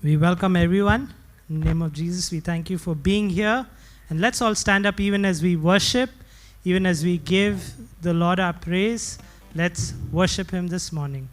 We welcome everyone. In the name of Jesus, we thank you for being here. And let's all stand up even as we worship, even as we give the Lord our praise. Let's worship Him this morning.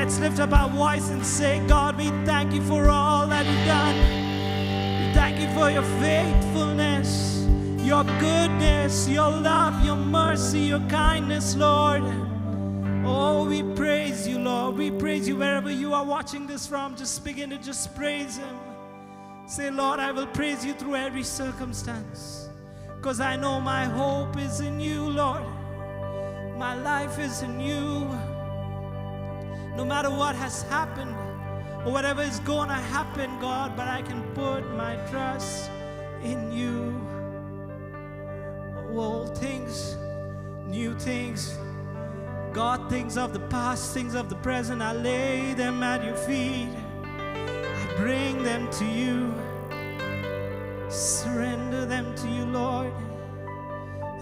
Let's lift up our voice and say, God, we thank you for all that you've done. We thank you for your faithfulness, your goodness, your love, your mercy, your kindness, Lord. Oh, we praise you, we praise you wherever you are watching this from. Just begin to just praise him. Say, Lord, I will praise you through every circumstance, because I know my hope is in you, Lord. My life is in you. No matter what has happened or whatever is going to happen, God, but I can put my trust in you. Old things, new things, God, things of the past, things of the present, I lay them at your feet. I bring them to you. Surrender them to you, Lord.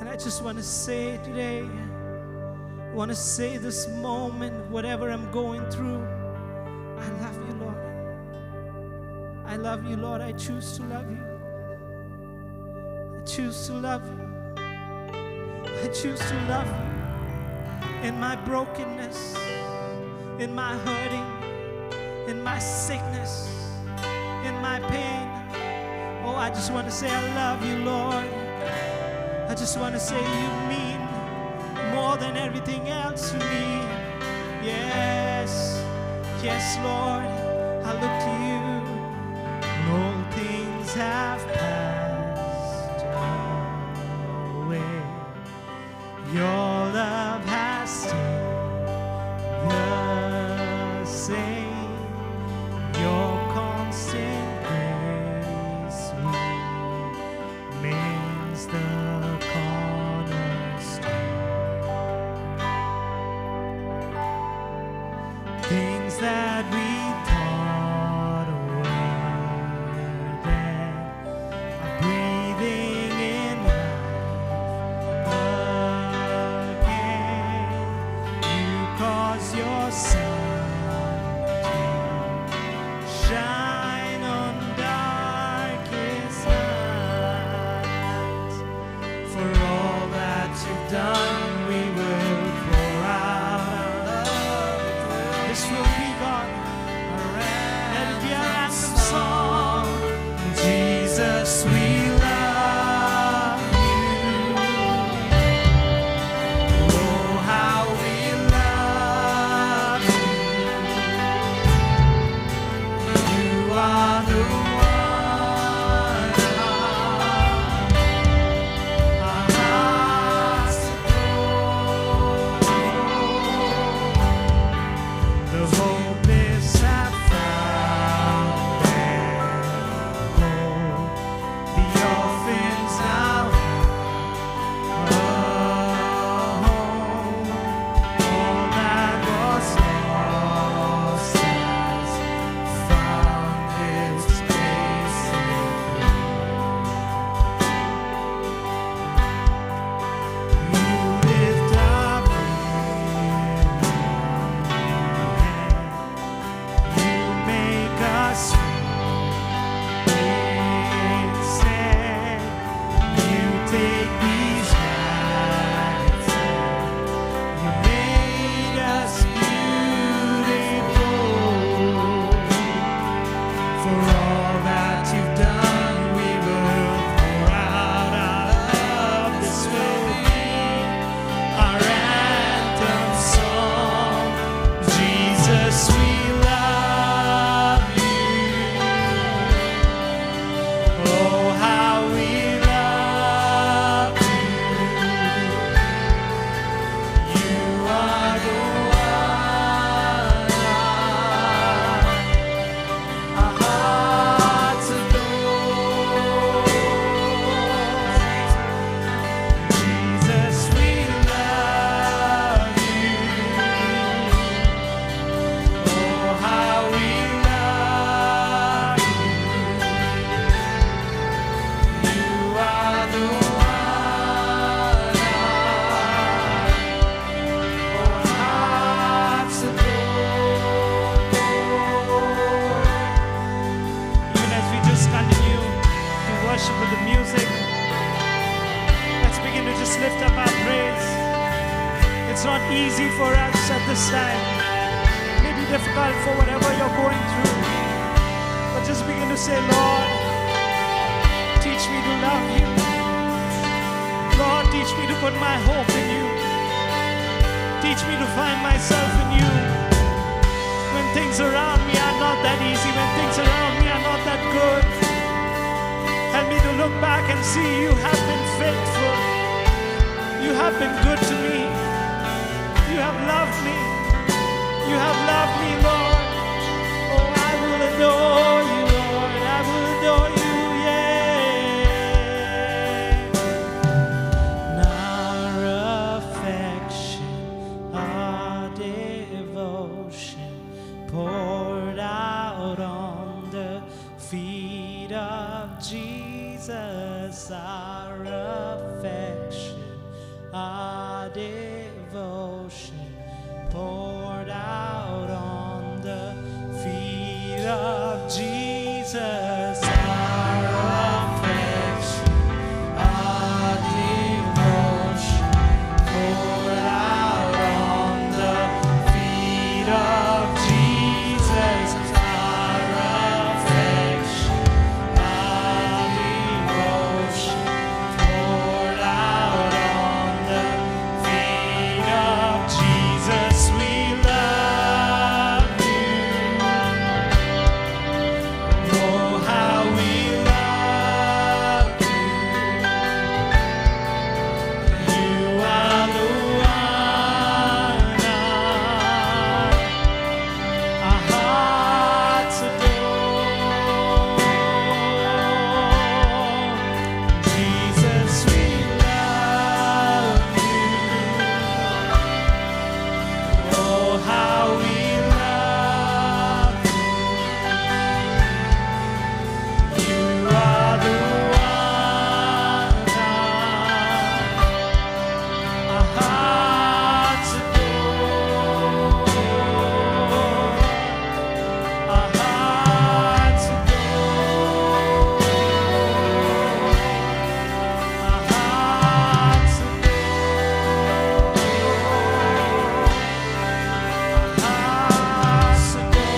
And I just want to say today, I want to say this moment, whatever I'm going through, I love you, Lord. I love you, Lord. I choose to love you. I choose to love you. I choose to love you. In my brokenness, in my hurting, in my sickness, in my pain. Oh, I just want to say I love you, Lord. I just want to say you mean more than everything else to me. Yes, yes, Lord, I look to you. All things have passed away. Your love has stayed the same. Your constant grace remains the cornerstone. Things that we thought were dead are breathing in life again. You cause your sun to shine on darkest nights. For all that you've done, we will pour out our love. This will be God. Let it be our anthem song. Jesus, we love you. Oh, how we love you. You are the one our hearts adore. The hopeless have found their home. The orphans now have a home. All that was lost has found its place in you. You lift up you make us instead. You take these hands, you made us beautiful. For all that you've done, we will pour out our love. This will be our anthem song. Jesus, we love you. Oh, how we love you. You are the one our hearts adore. Jesus, we love you. Oh, how we love you. You are the one our hearts adore. Even as we just continue to worship with the music, let's begin to just lift up our praise. It's not easy for us at this time. It may be difficult for whatever you're going through. But just begin to say, Lord, teach me to love you. Lord, teach me to put my hope in you. Teach me to find myself in you. have been good to me. You have loved me. You have loved me, Lord. Oh, I will adore you, Lord. I will adore you, yeah. Our affection, our devotion poured out on the feet of Jesus. Our affection, our devotion poured out on the feet of Jesus. Our affection, our devotion poured out on the feet of Jesus. Our affection, our devotion poured out on the feet of Jesus. We love you. Oh, how we love you. You are the one our hearts adore. Jesus, we love you. Oh, how we love you. You are the one our hearts adore. Our hearts adore. Our hearts adore.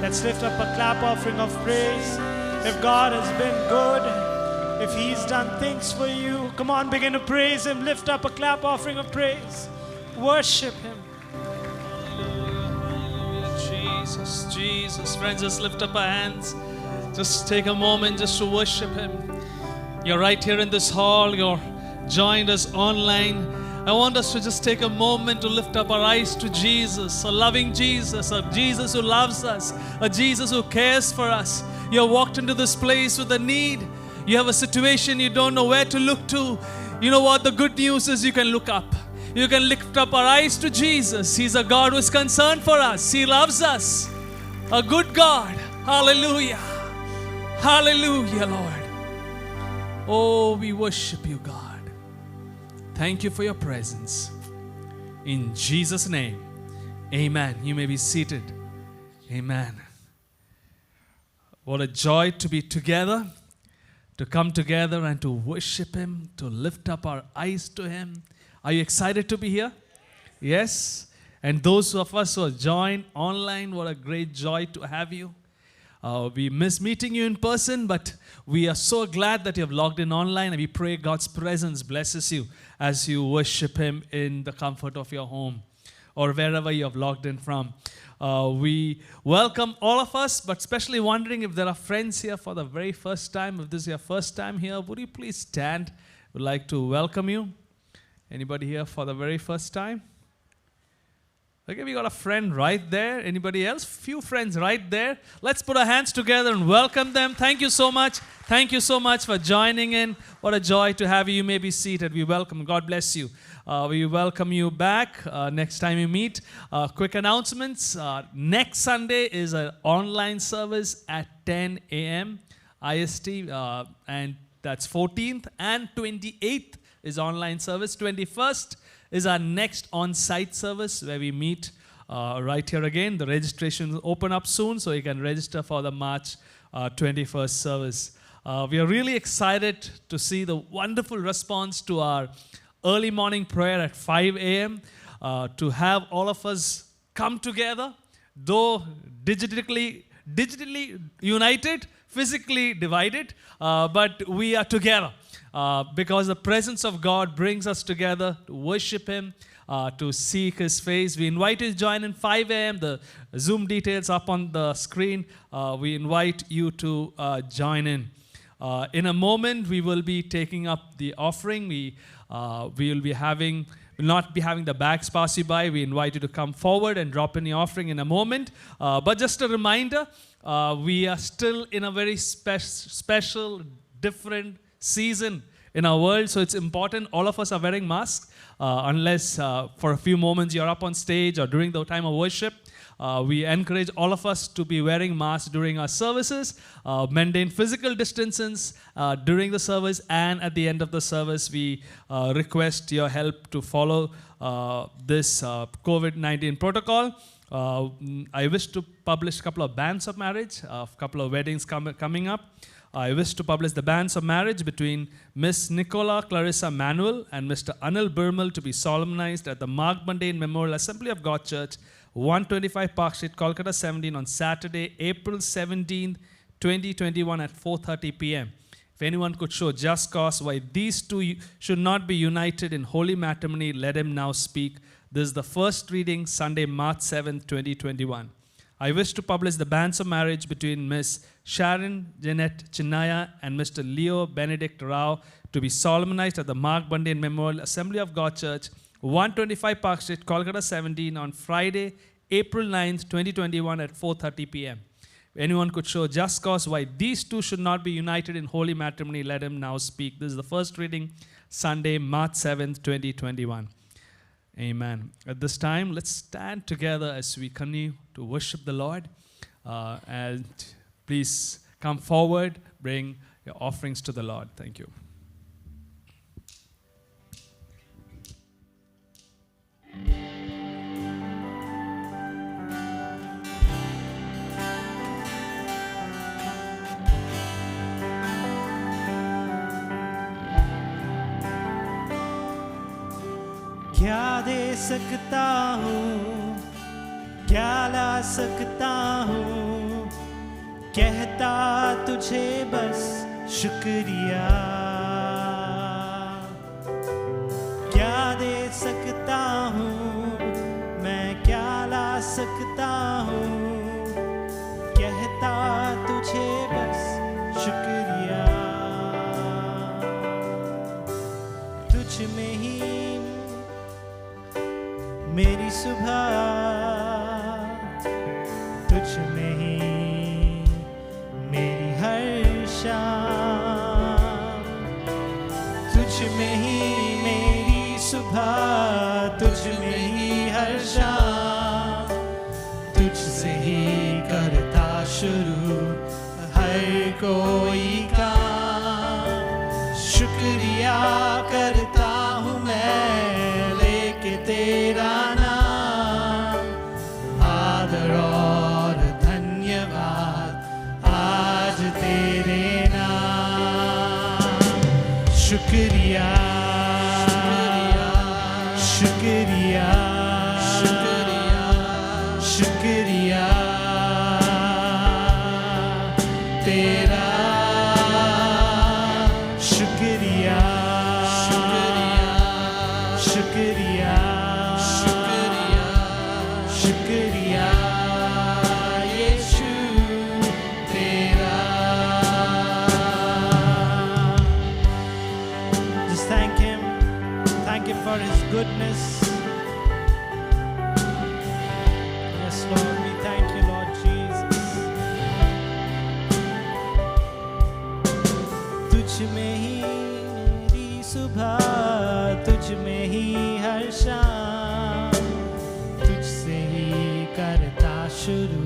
Let's lift up a clap offering of praise. If God has been good, if He's done things for you, come on, begin to praise Him. Lift up a clap offering of praise. Worship Him. Hallelujah, Jesus, Jesus. Friends, just lift up our hands. Just take a moment just to worship Him. You're right here in this hall. You're joined us online. I want us to just take a moment to lift up our eyes to Jesus, a loving Jesus, a Jesus who loves us, a Jesus who cares for us. You have walked into this place with a need. You have a situation you don't know where to look to. You know what? The good news is you can look up. You can lift up our eyes to Jesus. He's a God who is concerned for us. He loves us. A good God. Hallelujah. Hallelujah, Lord. Oh, we worship you, God. Thank you for your presence. In Jesus' name, amen. You may be seated. Amen. What a joy to be together, to come together and to worship Him, to lift up our eyes to Him. Are you excited to be here? Yes. And those of us who are joined online, what a great joy to have you. We miss meeting you in person, but we are so glad that you have logged in online, and we pray God's presence blesses you as you worship Him in the comfort of your home or wherever you have logged in from. We welcome all of us, but especially wondering if there are friends here for the very first time. If this is your first time here, would you please stand? We'd like to welcome you. Anybody here for the very first time? Okay, we got a friend right there. Anybody else? Few friends right there. Let's put our hands together and welcome them. Thank you so much. Thank you so much for joining in. What a joy to have you. You may be seated. We welcome. God bless you. We welcome you back next time we meet. Quick announcements. Next Sunday is an online service at 10 a.m. IST, and that's 14th, and 28th is online service. 21st is our next on-site service where we meet right here again. The registration will open up soon, so you can register for the March 21st service. We are really excited to see the wonderful response to our early morning prayer at 5 a.m. To have all of us come together, though digitally united, physically divided, but we are together. Because the presence of God brings us together to worship Him, to seek His face. We invite you to join in 5 a.m. The Zoom details up on the screen. We invite you to join in. In a moment, we will be taking up the offering. We will not be having the bags pass you by. We invite you to come forward and drop in the offering in a moment. But just a reminder, we are still in a very special, different season in our world. So it's important. All of us are wearing masks, unless for a few moments you're up on stage or during the time of worship. We encourage all of us to be wearing masks during our services, maintain physical distances during the service, and at the end of the service, we request your help to follow this COVID-19 protocol. I wish to publish a couple of banns of marriage, a couple of weddings coming up. I wish to publish the banns of marriage between Miss Nicola Clarissa Manuel and Mr. Anil Birmal to be solemnized at the Mark Mundane Memorial Assembly of God Church, 125 Park Street, Kolkata 17 on Saturday, April 17th, 2021 at 4:30 p.m. If anyone could show just cause why these two should not be united in holy matrimony, let him now speak. This is the first reading, Sunday, March 7th, 2021. I wish to publish the banns of marriage between Miss Sharon Jeanette Chinnaya and Mr. Leo Benedict Rao to be solemnized at the Mark Mundane Memorial Assembly of God Church, 125 Park Street, Kolkata 17 on Friday, April 9th, 2021 at 4:30 p.m. If anyone could show just cause why these two should not be united in holy matrimony, let him now speak. This is the first reading, Sunday, March 7th, 2021. Amen. At this time, let's stand together as we continue to worship the Lord. And please come forward, bring your offerings to the Lord. Thank you. क्या दे सकता हूँ, क्या ला सकता हूँ, कहता तुझे बस शुक्रिया। क्या दे सकता हूँ, मैं क्या ला सकता हूँ, कहता तुझे बस शुक्रिया। तुझ में ही मेरी सुबह, तुझ में ही मेरी हर शाम, तुझ में ही मेरी सुबह, तुझ में ही हर शाम, तुझसे ही करता शुरू हर कोई काम। शुक्रिया करता हूँ मैं लेके तेरा नाम, आदर और धन्यवाद आज तेरे नाम। शुक्रिया शुक्रिया शुक्रिया शुक्रिया तेरा। शुक्रिया शुक्रिया शुक्रिया शुक्रिया यीशु तेरा। Just thank him for his goodness. Yes, Lord, we thank you, Lord Jesus. तुझ में ही मेरी सुबह, तुझ में ही हर शाम, तुझसे ही करता शुरू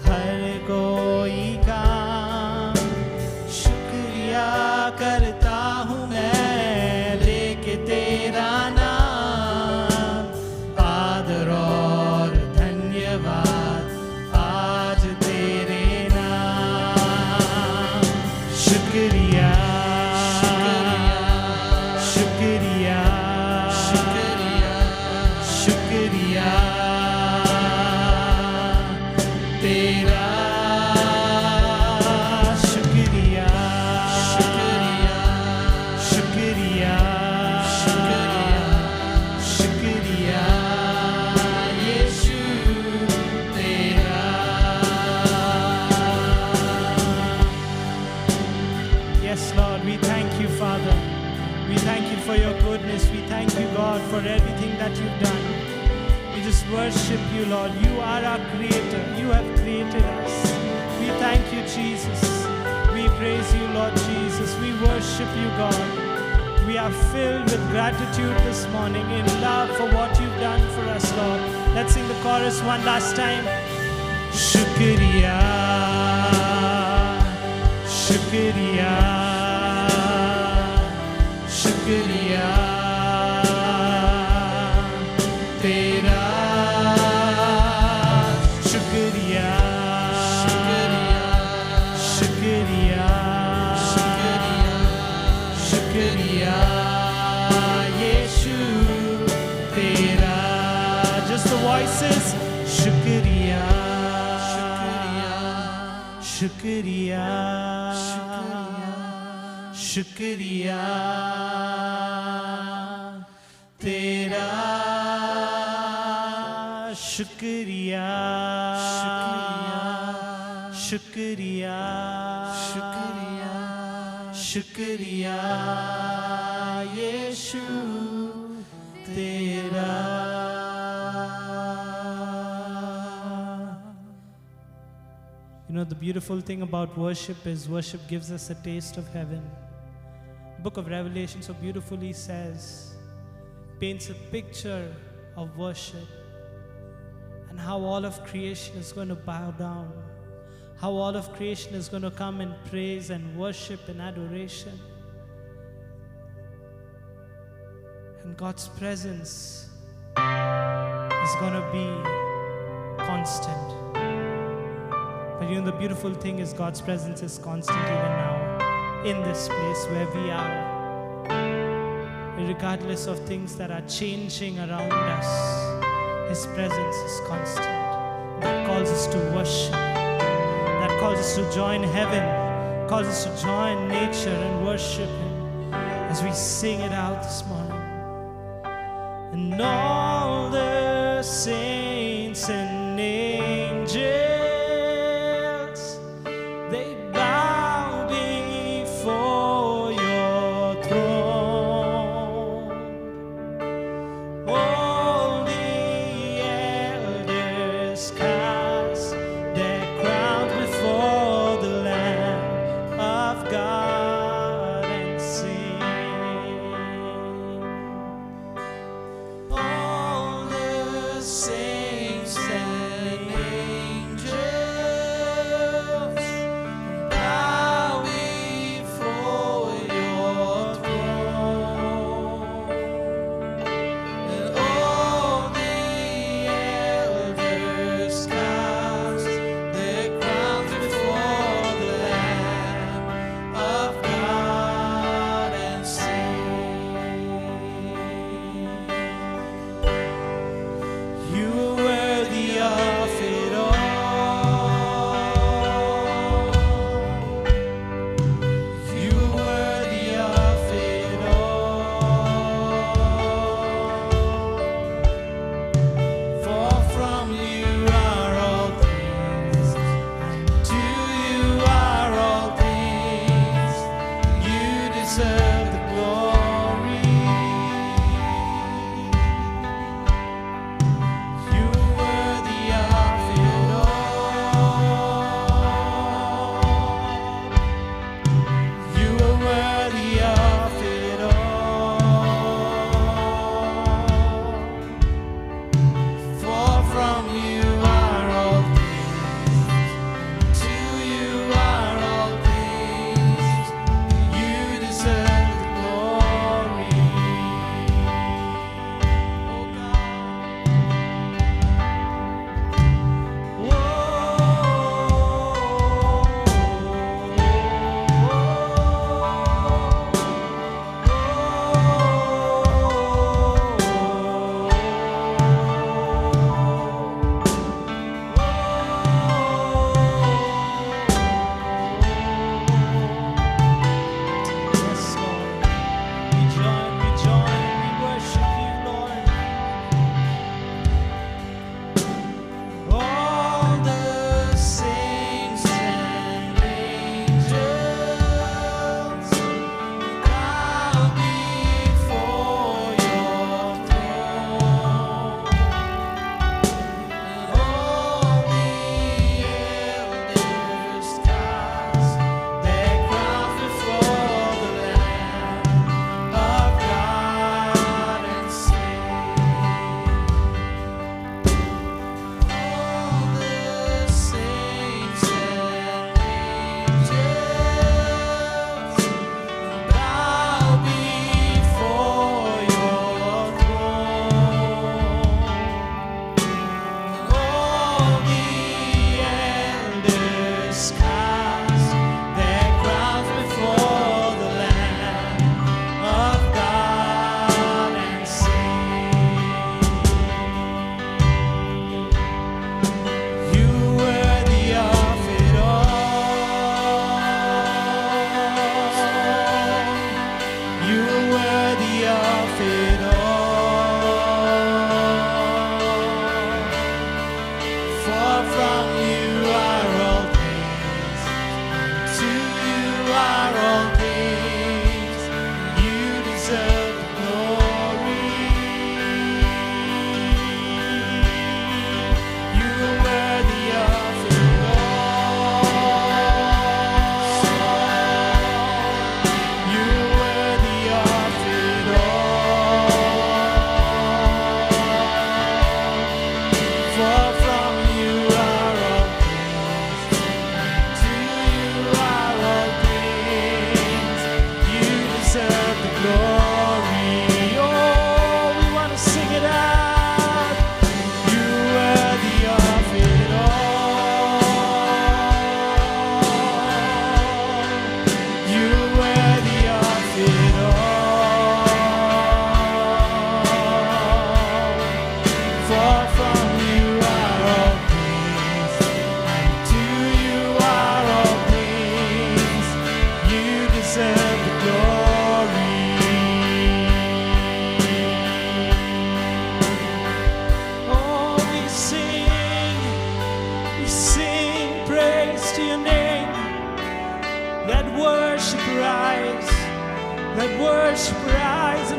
हर कोई काम। शुक्रिया करता हूँ मैं लेके तेरा नाम, thank you, God, for everything that you've done. We just worship you, Lord. You are our creator. You have created us. We thank you, Jesus. We praise you, Lord Jesus. We worship you, God. We are filled with gratitude this morning in love for what you've done for us, Lord. Let's sing the chorus one last time. Shukriya, Shukriya, Shukriya Tera, Shukriya, Shukriya, Shukriya, Yeshu Tera. Just the voices. Shukriya, Shukriya, Shukriya Tera, Shukriya, Shukriya, Shukriya, Shukriya, Yeshu Tera. You know, the beautiful thing about worship is worship gives us a taste of heaven. The book of Revelation so beautifully says, paints a picture of worship and how all of creation is going to bow down, how all of creation is going to come and praise and worship and adoration. And God's presence is going to be constant. But you know, the beautiful thing is God's presence is constant even now in this place where we are. Regardless of things that are changing around us, His presence is constant. That calls us to worship. That calls us to join heaven, calls us to join nature and worship Him as we sing it out this morning. And all the saints and angels, they bow before your throne. All the elders cast their crowns before the Lamb of God and sing. All the saints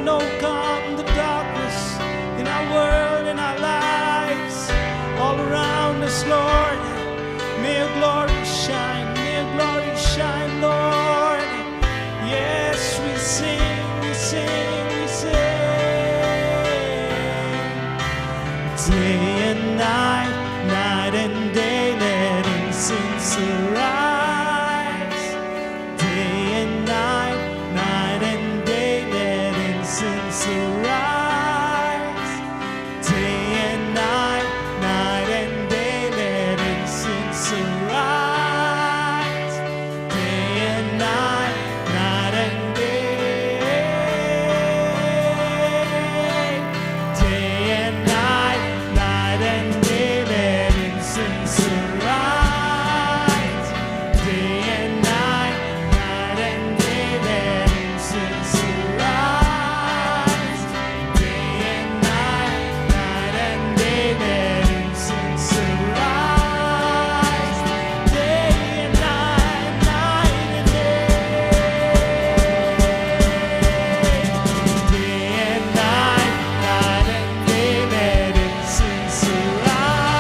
and overcome the darkness in our world, in our lives, all around us, Lord. May your glory shine, may your glory shine, Lord. Yes, we sing, we sing, we sing. Day and night, night and day, let incense arise. Day and night, night and day, let incense arise. Day and night, night and day, let incense arise. Day and night, night and day. Day and night, night and day, let incense arise. Day and night, night and day, let incense arise. Day and night, night and day, let incense arise. Day and night, night and day. Day and night, night and day, let incense arise.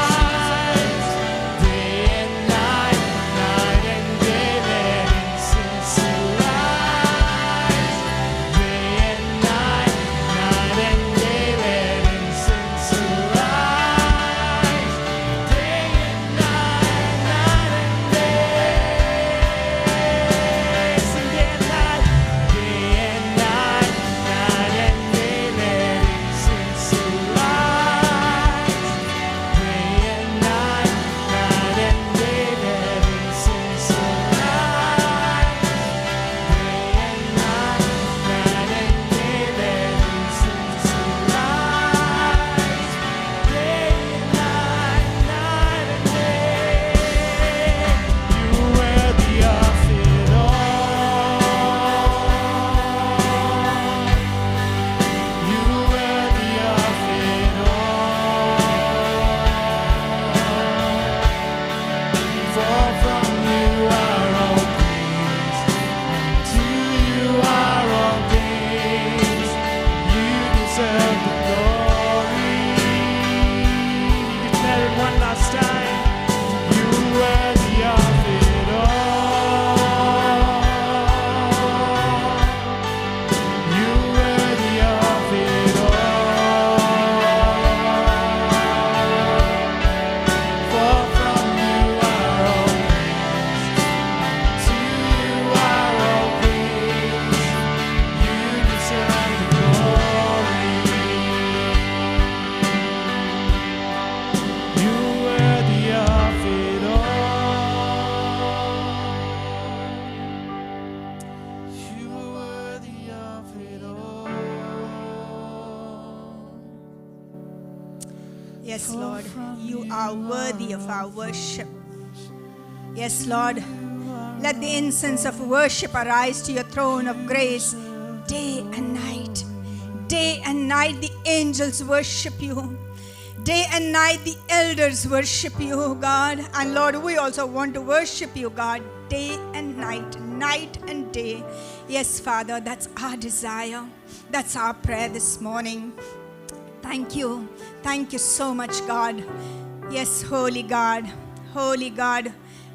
Day and night, night and day, let incense arise. Day and night, night and day, let incense arise. Day and night, night and day. Sing day and night, night and day, let incense arise. Day and night, night and day, let incense arise. Day and night, night and day, let incense arise. Day and night, night and day. You worthy of it all. You worthy of it all. For from you are all things, to you are all things. You deserve the glory. Declare it one last time. You worthy of it all. You worthy of it all. For from you are all things, to you are all things. You deserve the glory. You worthy of it all. You worthy of it all. Yes, Lord, you are worthy of our worship. Yes, Lord, let the incense of worship arise to your throne of grace day and night. Day and night, the angels worship you. Day and night, the elders worship you, God. And Lord, we also want to worship you, God, day and night, night and day. Yes, Father, that's our desire. That's our prayer this morning. Thank you. Thank you so much, God. Yes, Holy God, Holy God,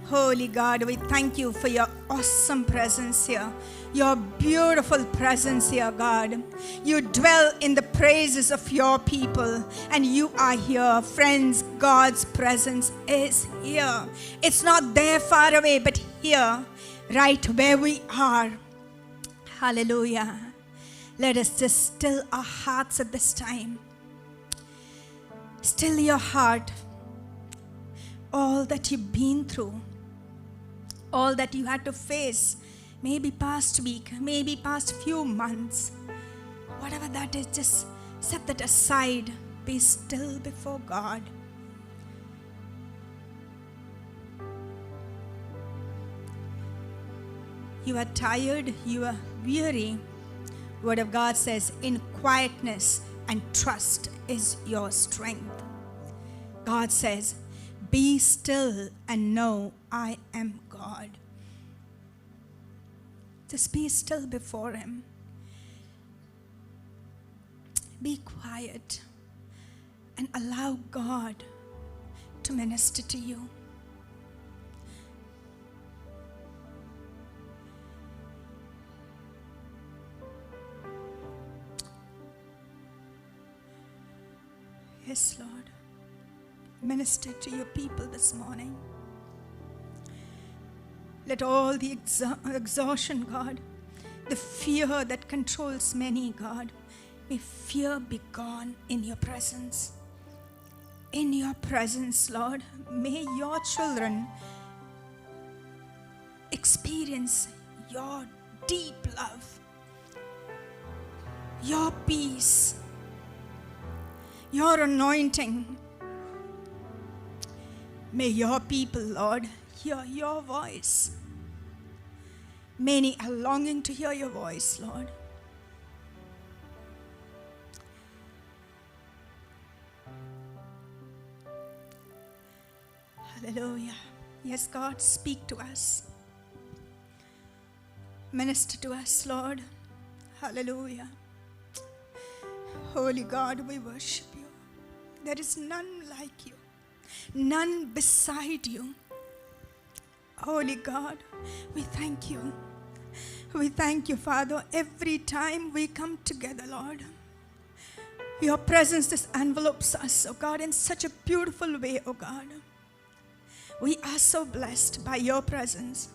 Holy God, we thank you for your awesome presence here. Your beautiful presence here, God. You dwell in the praises of your people, and you are here. Friends, God's presence is here. It's not there far away, but here, right where we are. Hallelujah. Let us just still our hearts at this time. Still your heart. All that you've been through, all that you had to face, maybe past week, maybe past few months, whatever that is, just set that aside. Be still before God. You are tired, you are weary. Word of God says, in quietness and trust is your strength. God says, be still and know I am God. Just be still before Him. be quiet and allow God to minister to you. Yes, Lord. Minister to your people this morning. Let all the exhaustion, God, the fear that controls many, God, may fear be gone in your presence. In your presence, Lord, may your children experience your deep love, your peace, your anointing. May your people, Lord, hear your voice. Many are longing to hear your voice, Lord. Hallelujah. Yes, God, speak to us. Minister to us, Lord. Hallelujah. Holy God, we worship you. There is none like you, none beside you. Holy God, we thank you. We thank you, Father, every time we come together, Lord. Your presence just envelopes us, oh God, in such a beautiful way, oh God. We are so blessed by your presence.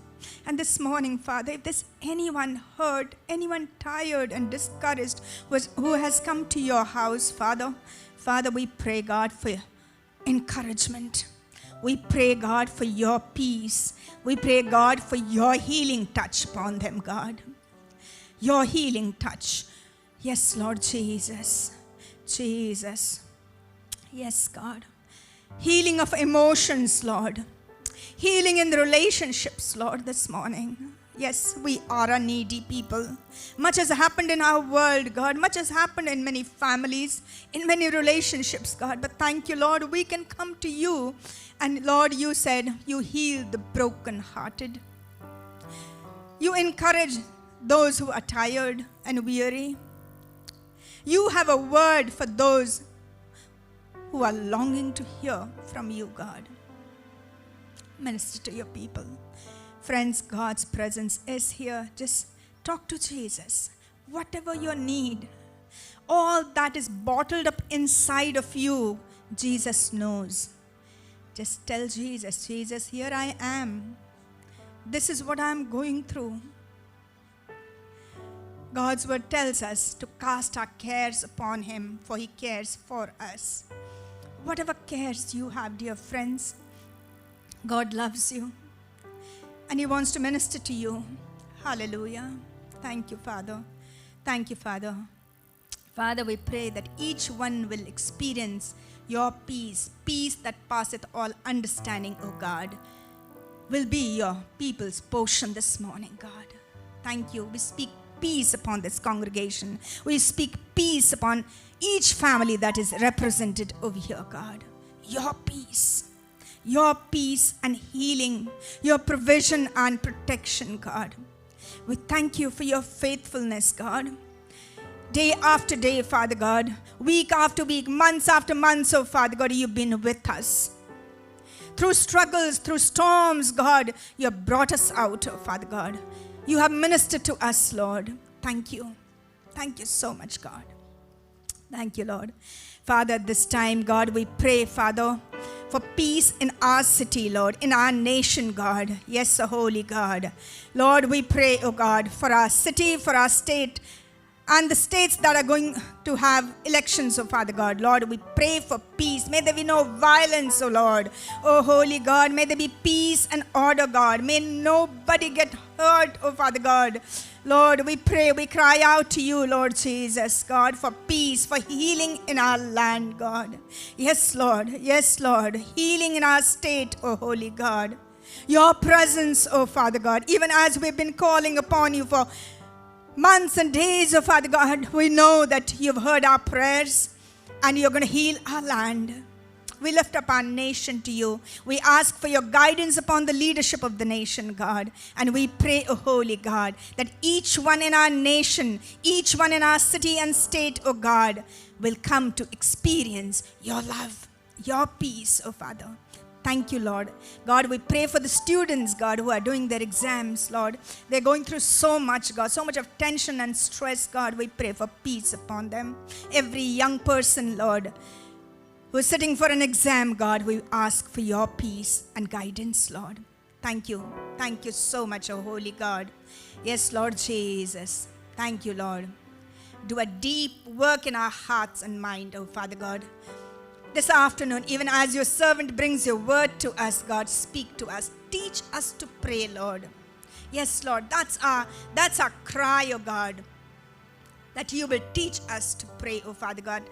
And this morning, Father, if there's anyone hurt, anyone tired and discouraged who has come to your house, Father, we pray, God, for encouragement. We pray, God, for your peace. We pray, God, for your healing touch upon them, God. Your healing touch. Yes, Lord Jesus. Jesus. Yes, God. Healing of emotions, Lord. Healing in the relationships, Lord, this morning. Yes, we are a needy people. Much has happened in our world, God. Much has happened in many families, in many relationships, God. But thank you, Lord, we can come to you. And Lord, you said you heal the brokenhearted. You encourage those who are tired and weary. You have a word for those who are longing to hear from you, God. Minister to your people. Friends, God's presence is here. Just talk to Jesus. Whatever your need, all that is bottled up inside of you, Jesus knows. Just tell Jesus, Jesus, here I am. This is what I'm going through. God's word tells us to cast our cares upon him, for he cares for us. Whatever cares you have, dear friends, God loves you. And he wants to minister to you. Hallelujah. Thank you, Father. Thank you, Father. Father, we pray that each one will experience your peace, peace that passeth all understanding, O God, will be your people's portion this morning, God. Thank you. We speak peace upon this congregation. We speak peace upon each family that is represented over here, God. Your peace. Your peace and healing, your provision and protection, God. We thank you for your faithfulness, God. Day after day, Father God, week after week, months after months, oh Father God, you've been with us. Through struggles, through storms, God, you have brought us out, oh Father God. You have ministered to us, Lord. Thank you. Thank you so much, God. Thank you, Lord. Father, at this time, God, we pray, Father, for peace in our city, Lord, in our nation, God. Yes, oh holy God. Lord, we pray, oh God, for our city, for our state, and the states that are going to have elections, oh Father God. Lord, we pray for peace. May there be no violence, oh Lord. Oh holy God, may there be peace and order, God. May nobody get hurt, oh Father God. Lord, we pray, we cry out to you, Lord Jesus, God, for peace, for healing in our land, God. Yes, Lord. Yes, Lord. Healing in our state, oh holy God. Your presence, oh Father God, even as we've been calling upon you for months and days, oh Father God, we know that you've heard our prayers and you're going to heal our land. We lift up our nation to you. We ask for your guidance upon the leadership of the nation, God. And we pray, O Holy God, that each one in our nation, each one in our city and state, O God, will come to experience your love, your peace, O Father. Thank you, Lord. God, we pray for the students, God, who are doing their exams, Lord. They're going through so much, God, so much of tension and stress, God. We pray for peace upon them. Every young person, Lord, who is sitting for an exam, God, we ask for your peace and guidance, Lord. Thank you. Thank you so much, O Holy God. Yes, Lord Jesus. Thank you, Lord. Do a deep work in our hearts and mind, O Father God. This afternoon, even as your servant brings your word to us, God, speak to us. Teach us to pray, Lord. Yes, Lord, that's our cry, O God, that you will teach us to pray, O Father God.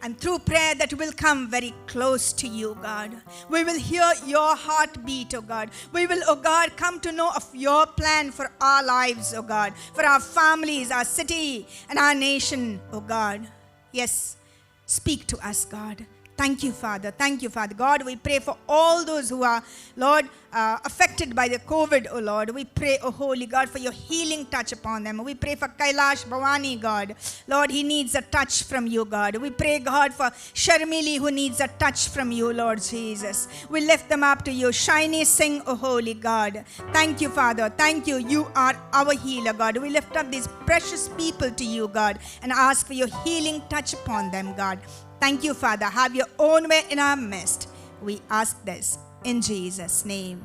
And through prayer that will come very close to you, God. We will hear your heartbeat, O God. We will, O God, come to know of your plan for our lives, O God, for our families, our city, and our nation, O God. Yes, speak to us, God. Thank you, Father. Thank you, Father. God, we pray for all those who are, Lord, affected by the COVID, oh Lord. We pray, oh Holy God, for your healing touch upon them. We pray for Kailash Bhavani, God. Lord, he needs a touch from you, God. We pray, God, for Sharmili, who needs a touch from you, Lord Jesus. We lift them up to you. Shiny Singh, oh Holy God. Thank you, Father. Thank you. You are our healer, God. We lift up these precious people to you, God, and ask for your healing touch upon them, God. Thank you, Father. Have your own way in our midst. We ask this in Jesus' name.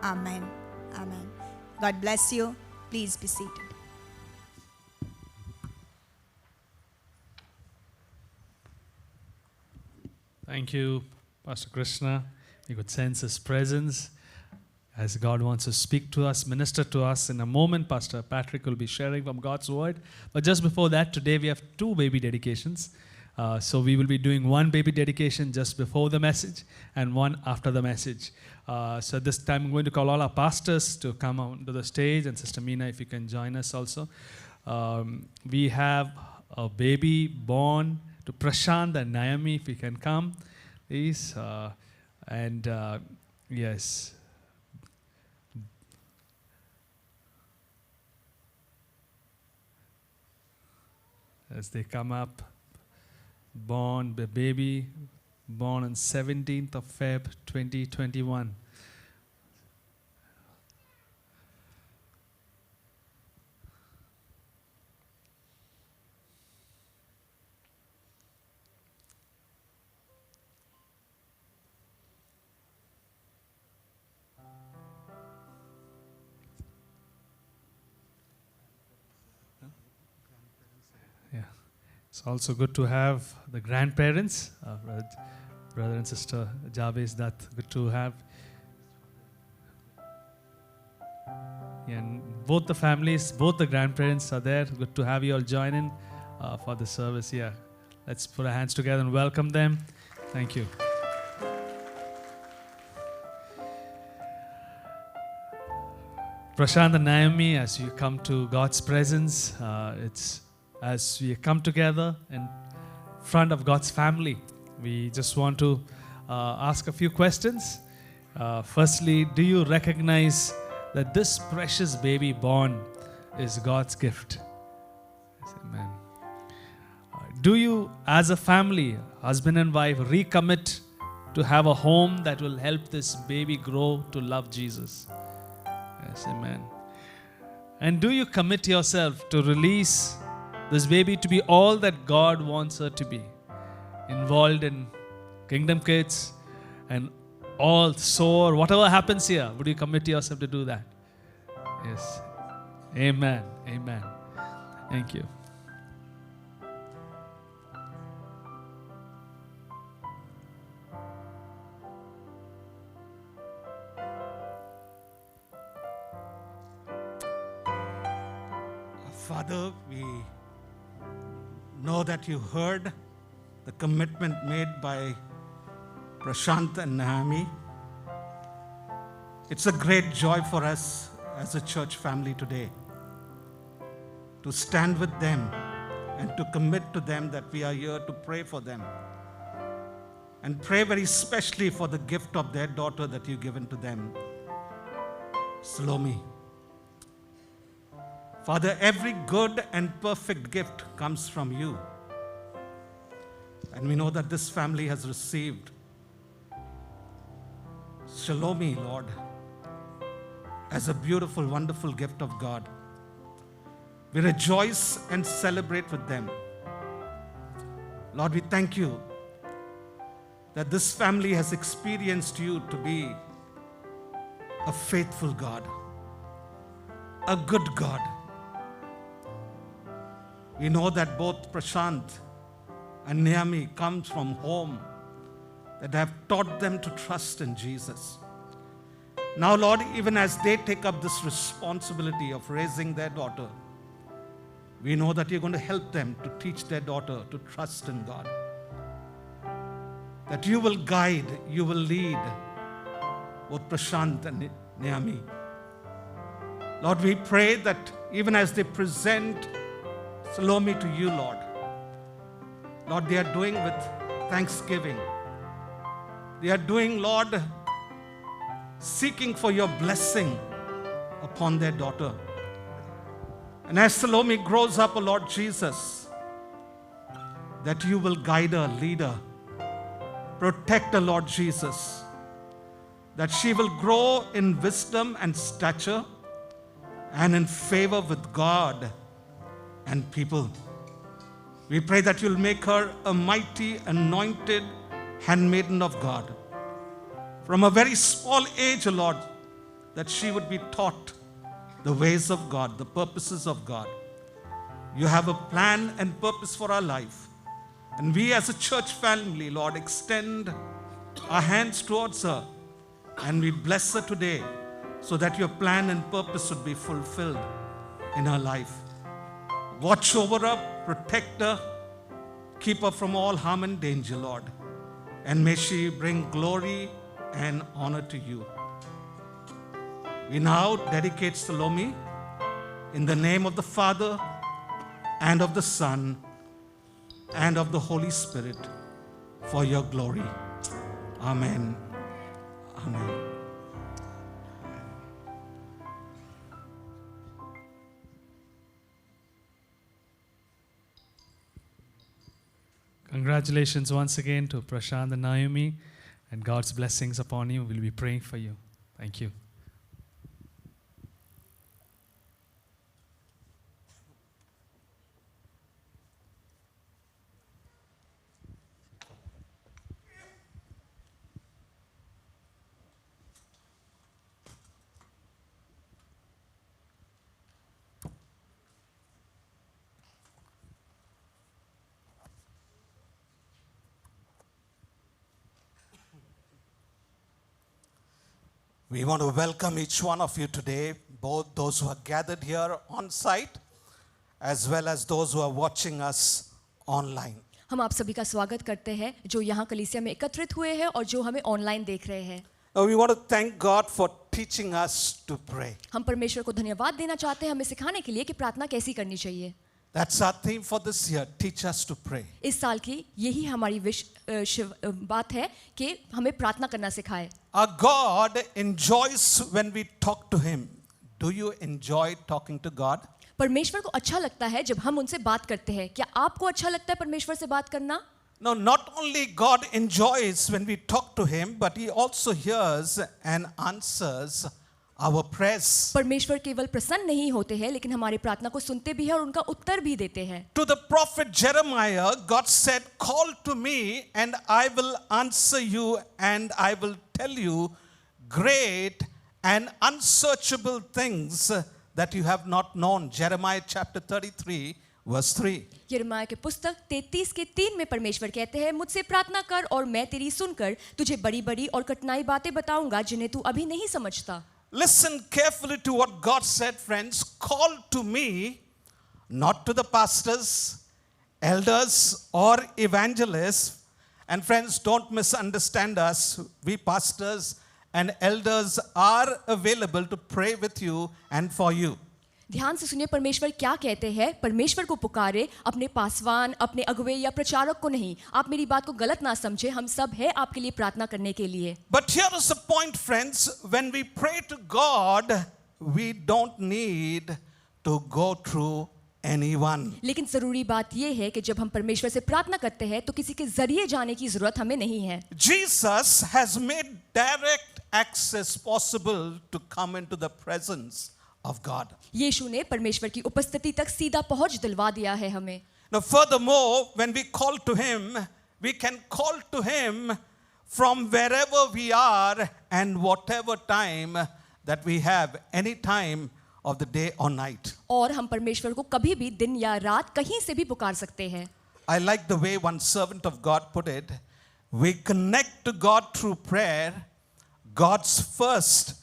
Amen. Amen. God bless you. Please be seated. Thank you, Pastor Krishna. You could sense his presence as God wants to speak to us, minister to us. In a moment, Pastor Patrick will be sharing from God's word. But just before that, today we have 2 baby dedications. So we will be doing one baby dedication just before the message and one after the message. So this time I'm going to call all our pastors to come onto the stage, and Sister Meena, if you can join us also. We have a baby born to Prashant and Naomi, if you can come, please. Yes. As they come up. The baby born on 17th of Feb 2021. It's also good to have the grandparents, brother and sister Javed, that's good to have. And both the families, both the grandparents are there. Good to have you all join in for the service here. Let's put our hands together and welcome them. Thank you. Prashant and Naomi, as you come to God's presence, it's as we come together in front of God's family, we just want to ask a few questions. Firstly, do you recognize that this precious baby born is God's gift? Yes, amen. Do you, as a family, husband and wife, recommit to have a home that will help this baby grow to love Jesus? Yes, amen. And do you commit yourself to release this baby to be all that God wants her to be? Involved in Kingdom Kids and all SOAR, whatever happens here, would you commit yourself to do that? Yes. Amen. Amen. Thank you. Father, we know that you heard the commitment made by Prashant and Naomi. It's a great joy for us as a church family today to stand with them and to commit to them that we are here to pray for them and pray very specially for the gift of their daughter that you've given to them, Salome. Father, every good and perfect gift comes from you. And we know that this family has received Salome, Lord, as a beautiful, wonderful gift of God. We rejoice and celebrate with them. Lord, we thank you that this family has experienced you to be a faithful God, a good God. We know that both Prashant and Naomi comes from home that have taught them to trust in Jesus. Now, Lord, even as they take up this responsibility of raising their daughter, we know that you're going to help them to teach their daughter to trust in God. That you will guide, you will lead both Prashant and Naomi. Lord, we pray that even as they present Salome to you, Lord, they are doing with thanksgiving. They are doing, Lord, seeking for your blessing upon their daughter. And as Salome grows up, O Lord Jesus, that you will guide her, lead her, protect her, Lord Jesus, that she will grow in wisdom and stature and in favor with God and people. We pray that you'll make her a mighty, anointed handmaiden of God. From a very small age, O Lord, that she would be taught the ways of God, the purposes of God. You have a plan and purpose for our life. And we as a church family, Lord, extend our hands towards her and we bless her today so that your plan and purpose would be fulfilled in her life. Watch over her, protect her, keep her from all harm and danger, Lord. And may she bring glory and honor to you. We now dedicate Salome in the name of the Father and of the Son and of the Holy Spirit for your glory. Amen. Amen. Congratulations once again to Prashant and Naomi, and God's blessings upon you. We'll be praying for you. Thank you. We want to welcome each one of you today, both those who are gathered here on site as well as those who are watching us online. हम आप सभी का स्वागत करते हैं जो यहाँ कलीसिया में एकत्रित हुए हैं और जो हमें ऑनलाइन देख रहे हैं. Now we want to thank God for teaching us to pray. हम परमेश्वर को धन्यवाद देना चाहते हैं हमें सिखाने के लिए कि प्रार्थना कैसी करनी चाहिए. That's our theme for this year. Teach us to pray. इस साल की यही हमारी बात है कि हमें प्रार्थना करना सिखाए. Our God enjoys when we talk to Him. Do you enjoy talking to God? परमेश्वर को अच्छा लगता है जब हम उनसे बात करते हैं. क्या आपको अच्छा लगता है परमेश्वर से बात करना? No, not only God enjoys when we talk to Him, but He also hears and answers our prayers. परमेश्वर केवल प्रसन्न नहीं होते हैं लेकिन हमारी प्रार्थना को सुनते भी हैं और उनका उत्तर भी देते हैं. To the prophet Jeremiah, God said, "Call to me and I will answer you and I will tell you great and unsearchable things that you have not known." Jeremiah chapter 33 verse 3. यिर्मयाह के पुस्तक 33 के 3 में परमेश्वर कहते हैं, मुझसे प्रार्थना कर और मैं तेरी सुनकर तुझे बड़ी-बड़ी और कठिनाई बातें बताऊंगा जिन्हें तू अभी नहीं समझता. Listen carefully to what God said, friends. Call to me, not to the pastors, elders, or evangelists. And friends, don't misunderstand us. We pastors and elders are available to pray with you and for you. ध्यान से सुनिए परमेश्वर क्या कहते हैं। परमेश्वर को पुकारे, अपने पासवान, अपने अगुवे या प्रचारक को नहीं। आप मेरी बात को गलत ना समझे, हम सब हैं आपके लिए प्रार्थना करने के लिए। But here is the point, friends. When we pray to God, we don't need to go through anyone. लेकिन जरूरी बात यह है कि जब हम परमेश्वर से प्रार्थना करते हैं तो किसी के जरिए जाने की जरूरत हमें नहीं है। Jesus has made direct access possible to come into the presence of God. यीशु ने परमेश्वर की उपस्थिति तक सीधा पहुंच दिलवा दिया है हमें। Now, furthermore, when we call to Him, we can call to Him from wherever we are and whatever time that we have, any time of the day or night. और हम परमेश्वर को कभी भी दिन या रात कहीं से भी पुकार सकते हैं। I like the way one servant of God put it. We connect to God through prayer, God's first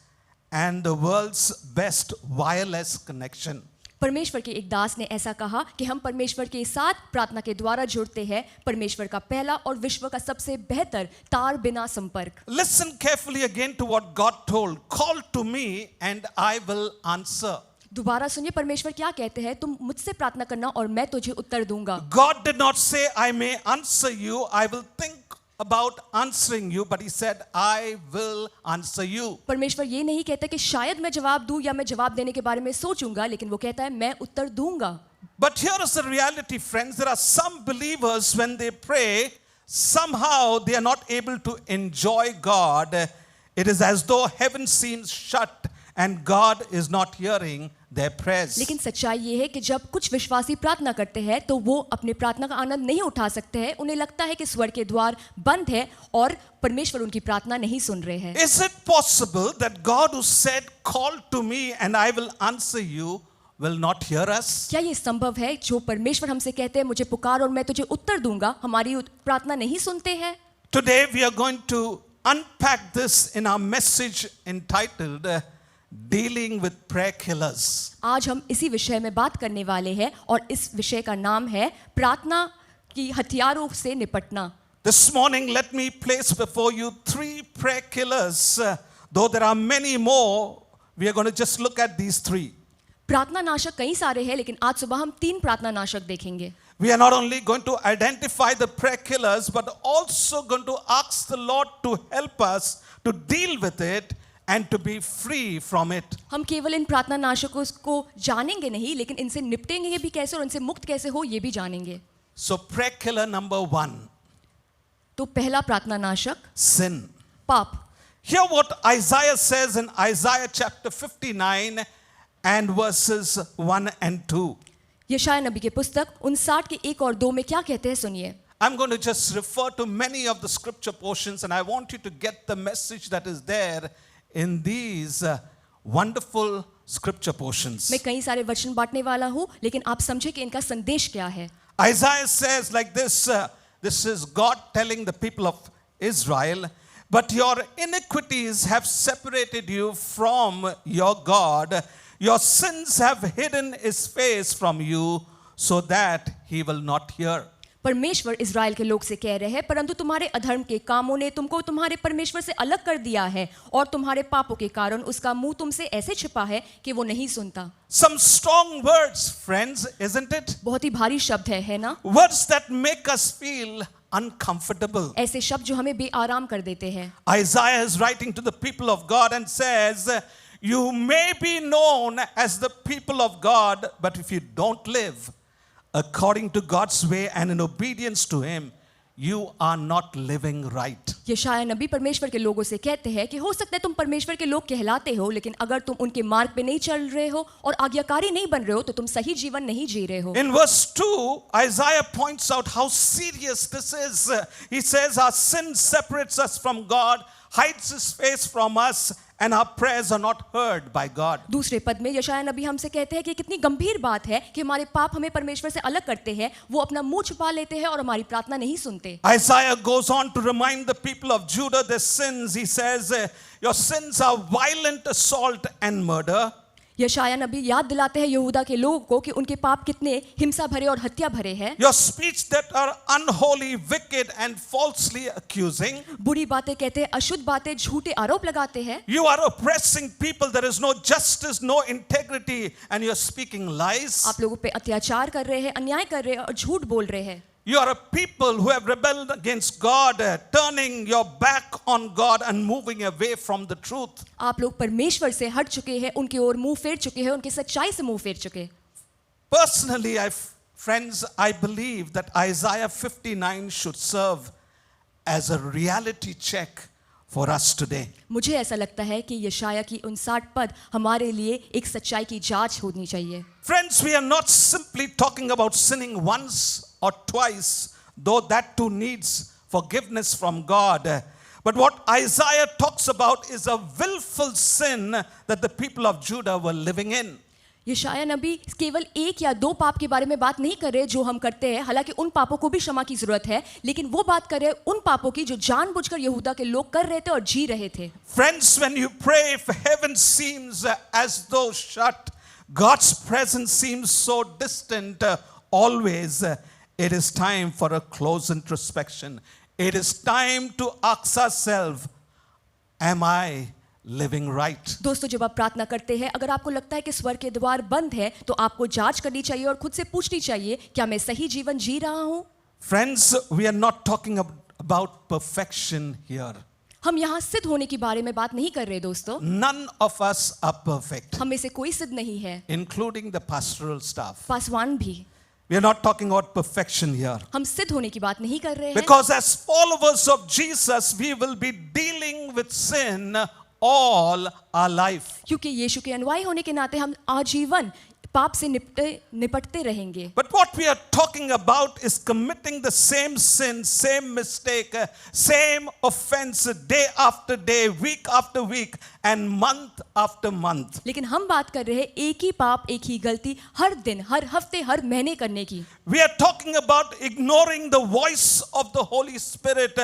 and the world's best wireless connection. परमेश्वर के एक दास ने ऐसा कहा कि हम परमेश्वर के साथ प्रार्थना के द्वारा जुड़ते हैं, परमेश्वर का पहला और विश्व का सबसे बेहतर तार बिना संपर्क। Listen carefully again to what God told. Call to me and I will answer. दोबारा सुनिए परमेश्वर क्या कहते हैं, तुम मुझसे प्रार्थना करना और मैं तुझे उत्तर दूंगा। God did not say, I may answer you, I will think about answering you, but He said, I will answer you. परमेश्वर ये नहीं कहता कि शायद मैं जवाब दूं या मैं जवाब देने के बारे में सोचूंगा, लेकिन वो कहता है मैं उत्तर दूंगा। But here is the reality, friends. There are some believers, when they pray, somehow they are not able to enjoy God. It is as though heaven seems shut and God is not hearing their prayers. लेकिन सच्चाई ये है कि जब कुछ विश्वासी प्रार्थना करते हैं तो वो अपने प्रार्थना का आनंद नहीं उठा सकते हैं। उन्हें लगता है कि स्वर्ग के द्वार बंद है और परमेश्वर उनकी प्रार्थना नहीं सुन रहे हैं। Is it possible that God who said, call to me and I will answer you, will not hear us? क्या ये संभव है जो परमेश्वर हमसे कहते हैं मुझे पुकार और मैं तुझे उत्तर दूंगा, हमारी प्रार्थना नहीं सुनते हैं? Today we are going to unpack this in our message entitled Dealing with Prayer Killers. आज हम इसी विषय में बात करने वाले हैं और इस विषय का नाम है प्रार्थना की हथियारों से निपटना। This morning, let me place before you 3 prayer killers. Though there are many more, we are going to just look at these 3. प्रार्थना नाशक कई सारे हैं, लेकिन आज सुबह हम 3 प्रार्थना नाशक देखेंगे। We are not only going to identify the prayer killers, but also going to ask the Lord to help us to deal with it and to be free from it. हम केवल इन प्रार्थना नाशकों को जानेंगे नहीं, लेकिन इनसे निपटेंगे भी कैसे और इनसे मुक्त कैसे हो ये भी जानेंगे। So prayer killer number 1. तो पहला प्रार्थना नाशक Sin. पाप। Hear what Isaiah says in Isaiah chapter 59 and verses 1 and 2. यशायाह नबी के पुस्तक 59 के 1 और 2 में क्या कहते हैं सुनिए। I'm going to just refer to many of the scripture portions and I want you to get the message that is there in these wonderful scripture portions. मैं कई सारे वचन बांटने वाला हूँ, लेकिन आप समझे कि इनका संदेश क्या है। Isaiah says like this, this is God telling the people of Israel, but your iniquities have separated you from your God. Your sins have hidden His face from you so that He will not hear. परमेश्वर Israel के लोग से कह रहे हैं, परंतु तुम्हारे अधर्म के कामों ने तुमको तुम्हारे परमेश्वर से अलग कर दिया है और तुम्हारे पापों के कारण उसका मुंह तुमसे ऐसे छिपा है कि वो नहीं सुनता। Some strong words, friends, isn't it? बहुत ही भारी शब्द है ना? Words that make us feel uncomfortable. ऐसे शब्द जो हमें बेआराम कर देते हैं। Isaiah is writing to the people of God and says, you may be known as the people of God, but if you don't live according to God's way and in obedience to Him, you are not living right. यशायाह नबी परमेश्वर के लोगों से कहते हैं कि हो सकता है तुम परमेश्वर के लोग कहलाते हो, लेकिन अगर तुम उनके मार्ग पे नहीं चल रहे हो और आज्ञाकारी नहीं बन रहे हो तो तुम सही जीवन नहीं जी रहे हो। In verse 2, Isaiah points out how serious this is. He says our sin separates us from God, hides His face from us, and our prayers are not heard by God. दूसरे पद में यशायाह नबी हमसे कहते हैं कि कितनी गंभीर बात है कि हमारे पाप हमें परमेश्वर से अलग करते हैं, वो अपना मुंह छुपा लेते हैं और हमारी प्रार्थना नहीं सुनते। Isaiah goes on to remind the people of Judah their sins. He says, your sins are violent assault and murder. यशाया नबी याद दिलाते हैं यहूदा के लोगों को कि उनके पाप कितने हिंसा भरे और हत्या भरे हैं। Your speech that are unholy, wicked, and falsely accusing. बुरी बातें कहते हैं, अशुद्ध बातें, झूठे आरोप लगाते हैं। You are oppressing people. There is no justice, no integrity, and you are speaking lies. आप लोगों पे अत्याचार कर रहे हैं, अन्याय कर रहे हैं और झूठ बोल रहे हैं। You are a people who have rebelled against God, turning your back on God and moving away from the truth. आप लोग परमेश्वर से हट चुके हैं, उनकी ओर मुंह फेर चुके हैं, उनकी सच्चाई से मुंह फेर चुके। Personally, friends, I believe that Isaiah 59 should serve as a reality check for us today. मुझे ऐसा लगता है कि यशाया की 59 पद हमारे लिए एक सच्चाई की जांच होनी चाहिए। Friends, we are not simply talking about sinning once or twice, though that too needs forgiveness from God. But what Isaiah talks about is a willful sin that the people of Judah were living in. यशाया नबी केवल एक या दो पाप के बारे में बात नहीं कर रहे जो हम करते हैं, हालांकि उन पापों को भी क्षमा की जरूरत है, लेकिन वो बात कर रहे हैं उन पापों की जो जानबूझकर यहूदा के लोग कर रहे थे और जी रहे थे। Friends, when you pray, if heaven seems as though shut, God's presence seems so distant always, it is time for a close introspection. It is time to ask ourselves, am I living right? दोस्तों, जब आप प्रार्थना करते हैं, अगर आपको लगता है कि स्वर्ग के द्वार बंद है, तो आपको जांच करनी चाहिए और खुद से पूछनी चाहिए, क्या मैं सही जीवन जी रहा हूं? Friends, we are not talking about perfection here. हम यहाँ सिद्ध होने के बारे में बात नहीं कर रहे दोस्तों। None of us are perfect, हम में से कोई सिद्ध नहीं है, including the pastoral staff. Paswan भी। We are not talking about perfection here. हम सिद्ध होने की बात नहीं कर रहे हैं, Because as followers of Jesus, we will be dealing with sin all our life. क्योंकि यीशु के अनुयायी होने के नाते हम आजीवन पाप से निपटते रहेंगे। But what we are talking about is committing the same sin, same mistake, same offense day after day, week after week, and month after month. लेकिन हम बात कर रहे हैं एक ही पाप, एक ही गलती हर दिन, हर हफ्ते, हर महीने करने की। We are talking about ignoring the voice of the Holy Spirit,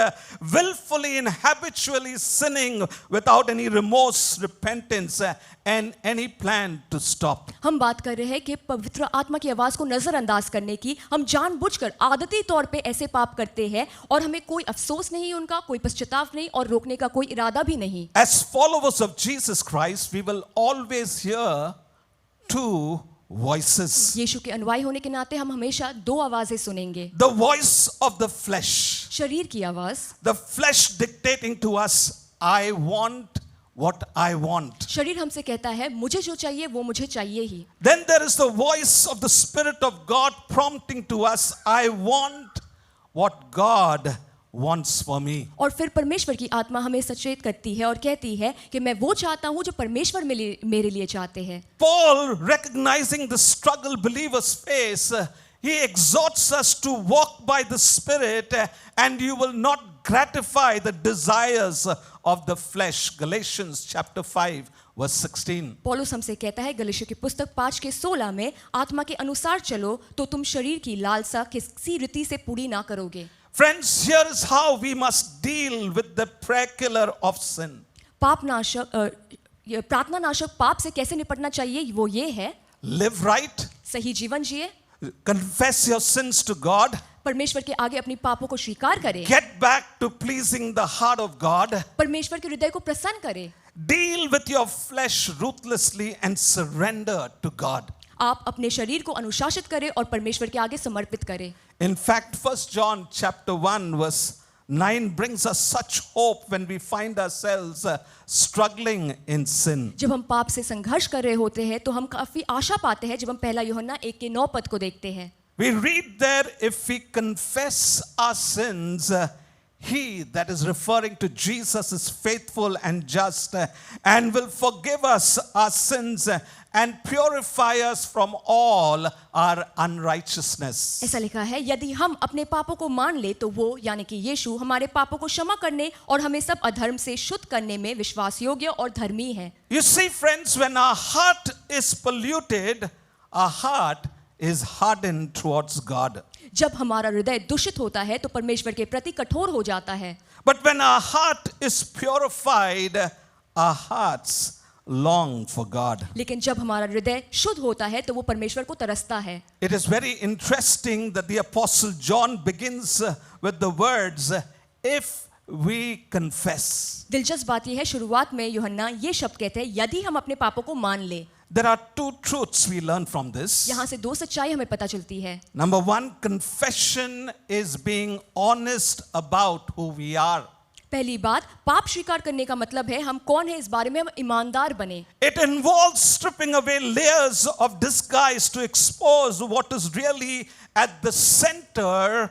willfully and habitually sinning without any remorse, repentance, and any plan to stop. हम बात कर रहे हैं कि पवित्र आत्मा की आवाज को नजरअंदाज करने की। हम जानबूझकर आदती तौर पे ऐसे पाप करते हैं और हमें कोई अफसोस नहीं उनका, कोई पश्चाताप नहीं और रोकने का कोई इरादा भी नहीं। As followers of Jesus Christ, we will always hear two voices. यीशु के अनुयायी होने के नाते हम हमेशा दो आवाजें सुनेंगे। The voice of the flesh. शरीर की आवाज, The flesh dictating to us, I want what I want. शरीर हमसे कहता है मुझे जो चाहिए वो मुझे चाहिए ही। Then there is the voice of the Spirit of God prompting to us, I want what God wants for me. और फिर परमेश्वर की आत्मा हमें सचेत करती है और कहती है कि मैं वो चाहता हूँ जो परमेश्वर मेरे लिए चाहते हैं। Paul, recognizing the struggle believers face, he exhorts us to walk by the Spirit and you will not gratify the desires of the flesh. Galatians chapter 5 verse 16. पौलुस हमसे कहता है गलातियों की पुस्तक 5:16 में, आत्मा के अनुसार चलो तो तुम शरीर की लालसा किसी रीति से पूरी ना करोगे। Friends, here is how we must deal with the prayer killer of sin. प्रार्थना नाशक पाप से कैसे निपटना चाहिए वो ये है, Live right, सही जीवन जिए, confess your sins to God, परमेश्वर के आगे अपनी पापों को स्वीकार करें, get back to pleasing the heart of God, परमेश्वर के हृदय को प्रसन्न करें, deal with your flesh ruthlessly and surrender to God. आप अपने शरीर को अनुशासित करें और परमेश्वर के आगे समर्पित करें। In fact, 1 John chapter 1 verse 9 brings us such hope when we find ourselves struggling in sin. जब हम पाप से संघर्ष कर रहे होते हैं तो हम काफी आशा पाते हैं जब हम पहला यूहन्ना 1:9 पद को देखते हैं। We read there, if we confess our sins, he, that is referring to Jesus, is faithful and just and will forgive us our sins and purify us from all our unrighteousness. ऐसा लिखा है, यदि हम अपने पापों को मान ले तो वो यानी कि यीशु हमारे पापों को क्षमा करने और हमें सब अधर्म से शुद्ध करने में विश्वास योग्य और धर्मी है। You see, friends, when our heart is polluted, our heart is hardened towards God. जब हमारा हृदय दूषित होता है तो परमेश्वर के प्रति कठोर हो जाता है। But when our heart is purified, our hearts long for God. लेकिन जब हमारा हृदय शुद्ध होता है तो वो परमेश्वर को तरसता है. It is very interesting that the Apostle John begins with the words, if we confess. दिलचस्प बात यह है, शुरुआत में यूहन्ना ये शब्द कहते हैं, यदि हम अपने पापों को मान ले. There are two truths we learn from this. यहाँ से दो सच्चाई हमें पता चलती है. Number one, confession is being honest about who we are. पहली बात, पाप स्वीकार करने का मतलब है हम कौन है इस बारे में हम ईमानदार बने. It involves stripping away layers of disguise to expose what is really at the center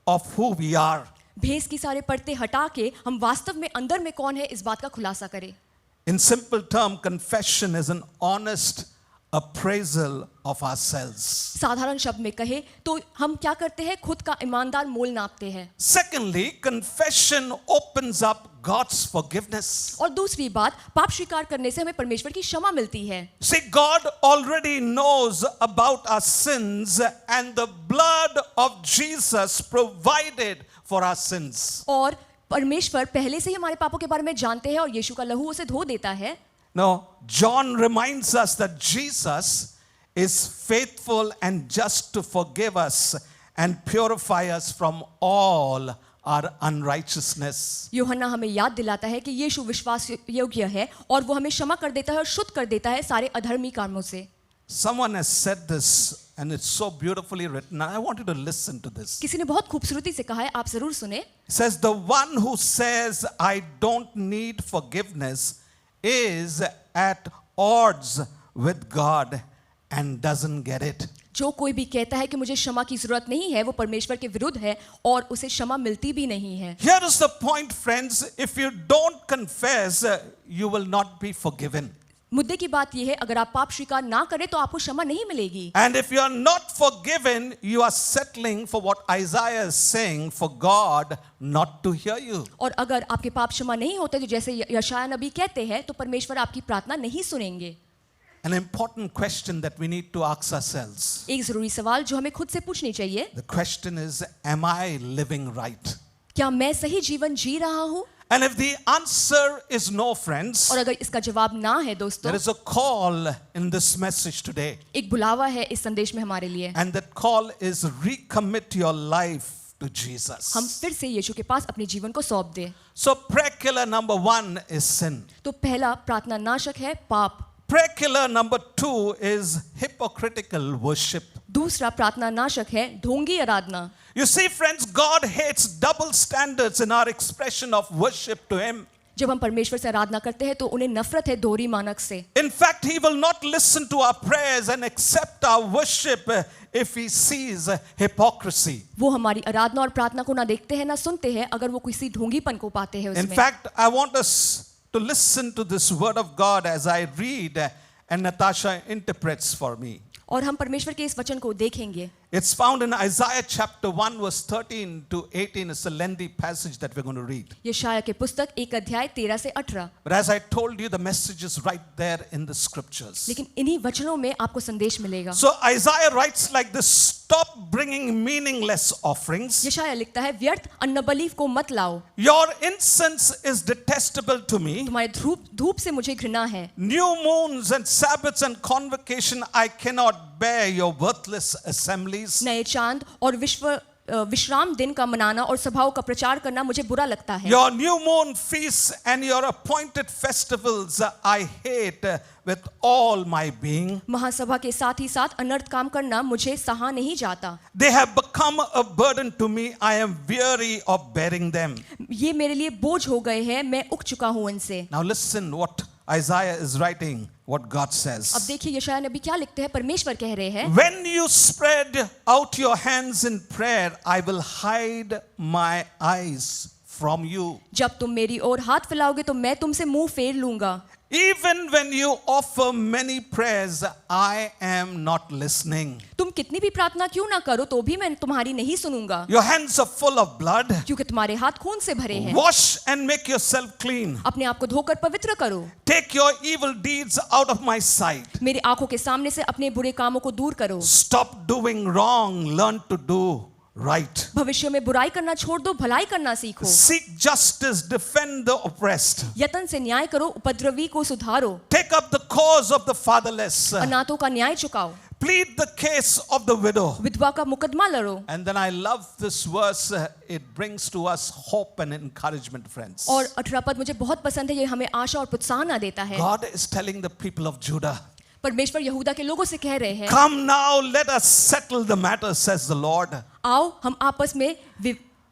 of who we are. भेस की सारे पर्दे हटा के हम वास्तव में अंदर में कौन है इस बात का खुलासा करें. In simple term, confession is an honest appraisal of ourselves. साधारण शब्द में कहे तो हम क्या करते हैं, खुद का ईमानदार मोल नापते हैं. Secondly, confession opens up God's forgiveness. और दूसरी बात, पाप स्वीकार करने से हमें परमेश्वर की क्षमा मिलती है. See, God already knows about our sins and the blood of Jesus provided for our sins. और परमेश्वर पहले से ही हमारे पापों के बारे में जानते हैं और यीशु का लहू उसे धो देता है. Now, John reminds us that Jesus is faithful and just to forgive us and purify us from all our unrighteousness. यूहन्ना हमें याद दिलाता है कि यीशु विश्वास योग्य है और वो हमें क्षमा कर देता है और शुद्ध कर देता है सारे अधर्मी कामों से. Someone has said this and it's so beautifully written. I want you to listen to this. किसी ने बहुत खूबसूरती से कहा है, आप जरूर सुने. It says, the one who says, I don't need forgiveness is at odds with God and doesn't get it. जो कोई भी कहता है कि मुझे क्षमा की जरूरत नहीं है वो परमेश्वर के विरुद्ध है और उसे क्षमा मिलती भी नहीं है. Here is the point, friends. If you don't confess, you will not be forgiven. मुद्दे की बात यह है, अगर आप पाप स्वीकार ना करें तो आपको क्षमा नहीं मिलेगी. And if you are not forgiven, you are settling for what Isaiah is saying, for God not to hear you. और अगर आपके पाप क्षमा नहीं होते तो जैसे यशायाह नबी कहते हैं तो परमेश्वर आपकी प्रार्थना नहीं सुनेंगे. An important question that we need to ask ourselves. एक जरूरी सवाल जो हमें खुद से पूछनी चाहिए, The question is, am I living right? क्या मैं सही जीवन जी रहा हूँ? And if the answer is no, friends, और अगर इसका जवाब ना है दोस्तों, there is a call in this message today. एक बुलावा है इस संदेश में हमारे लिए. And that call is recommit your life to Jesus. हम फिर से यीशु के पास अपने जीवन को सौंप दें. So prayer killer number 1 is sin. तो पहला प्रार्थना नाशक है पाप. Prayer killer number 2 is hypocritical worship. दूसरा प्रार्थना नाशक है ढोंगी आराधना. You see, friends, God hates double standards in our expression of worship to Him. जब हम परमेश्वर से आराधना करते हैं तो उन्हें नफरत है दोहरी मानक से. In fact, He will not listen to our prayers and accept our worship if He sees hypocrisy. वो हमारी आराधना और प्रार्थना को ना देखते हैं ना सुनते हैं अगर वो किसी ढोंगीपन को पाते हैं In उसमें. fact, I want us to listen to this word of God as I read and Natasha interprets for me. और हम परमेश्वर के इस वचन को देखेंगे. It's found in Isaiah chapter 1 verse 13 to 18. It's a lengthy passage that we're going to read. यशायाह के पुस्तक 1 अध्याय 13 से 18. But as I told you, the message is right there in the scriptures. लेकिन इन्हीं वचनों में आपको संदेश मिलेगा. So Isaiah writes like this, stop bringing meaningless offerings. यशायाह लिखता है, व्यर्थ अन्न बलि को मत लाओ. Your incense is detestable to me. तुम्हारे धूप से मुझे घृणा है. New moons and Sabbaths and convocation I cannot bear, your worthless assemblies. नए चांद और विश्राम दिन का मनाना और सभाओं का प्रचार करना मुझे बुरा लगता है. Your new moon feasts and your appointed festivals I hate with all my being. महासभा के साथ ही साथ अनर्थ काम करना मुझे सहा नहीं जाता. They have become a burden to me. I am weary of bearing them. ये मेरे लिए बोझ हो गए हैं, मैं उग चुका हूँ इनसे. Now listen what Isaiah is writing, what God अब says. देखिए यशायाह नबी क्या लिखते हैं, परमेश्वर कह रहे हैं, When you spread out your hands in prayer, I will hide my eyes from you. जब तुम मेरी ओर हाथ फैलाओगे तो मैं तुमसे मुंह फेर लूंगा. Even when you offer many prayers, I am not listening. तुम कितनी भी प्रार्थना क्यों ना करो तो भी मैं तुम्हारी नहीं सुनूंगा. Your hands are full of blood. क्योंकि तुम्हारे हाथ खून से भरे हैं. Wash and make yourself clean. अपने आप को धोकर पवित्र करो. Take your evil deeds out of my sight. मेरी आंखों के सामने से अपने बुरे कामों को दूर करो. Stop doing wrong. Learn to do right. भविष्य में बुराई करना छोड़ दो, भलाई करना सीखो। Seek justice, defend the oppressed. यत्न से न्याय करो, उपद्रवी को सुधारो। Take up the cause of the fatherless. अनाथों का न्याय चुकाओ। Plead the case of the widow. विधवा का मुकदमा लड़ो। And then I love this verse. It brings to us hope and encouragement, friends. और 18 पद मुझे बहुत पसंद है, ये हमें आशा और प्रोत्साहन देता है। God is telling the people of Judah, परमेश्वर यहूदा के लोगों से कह रहे हैं, come now, let us settle the matter, says the Lord. आओ हम आपस में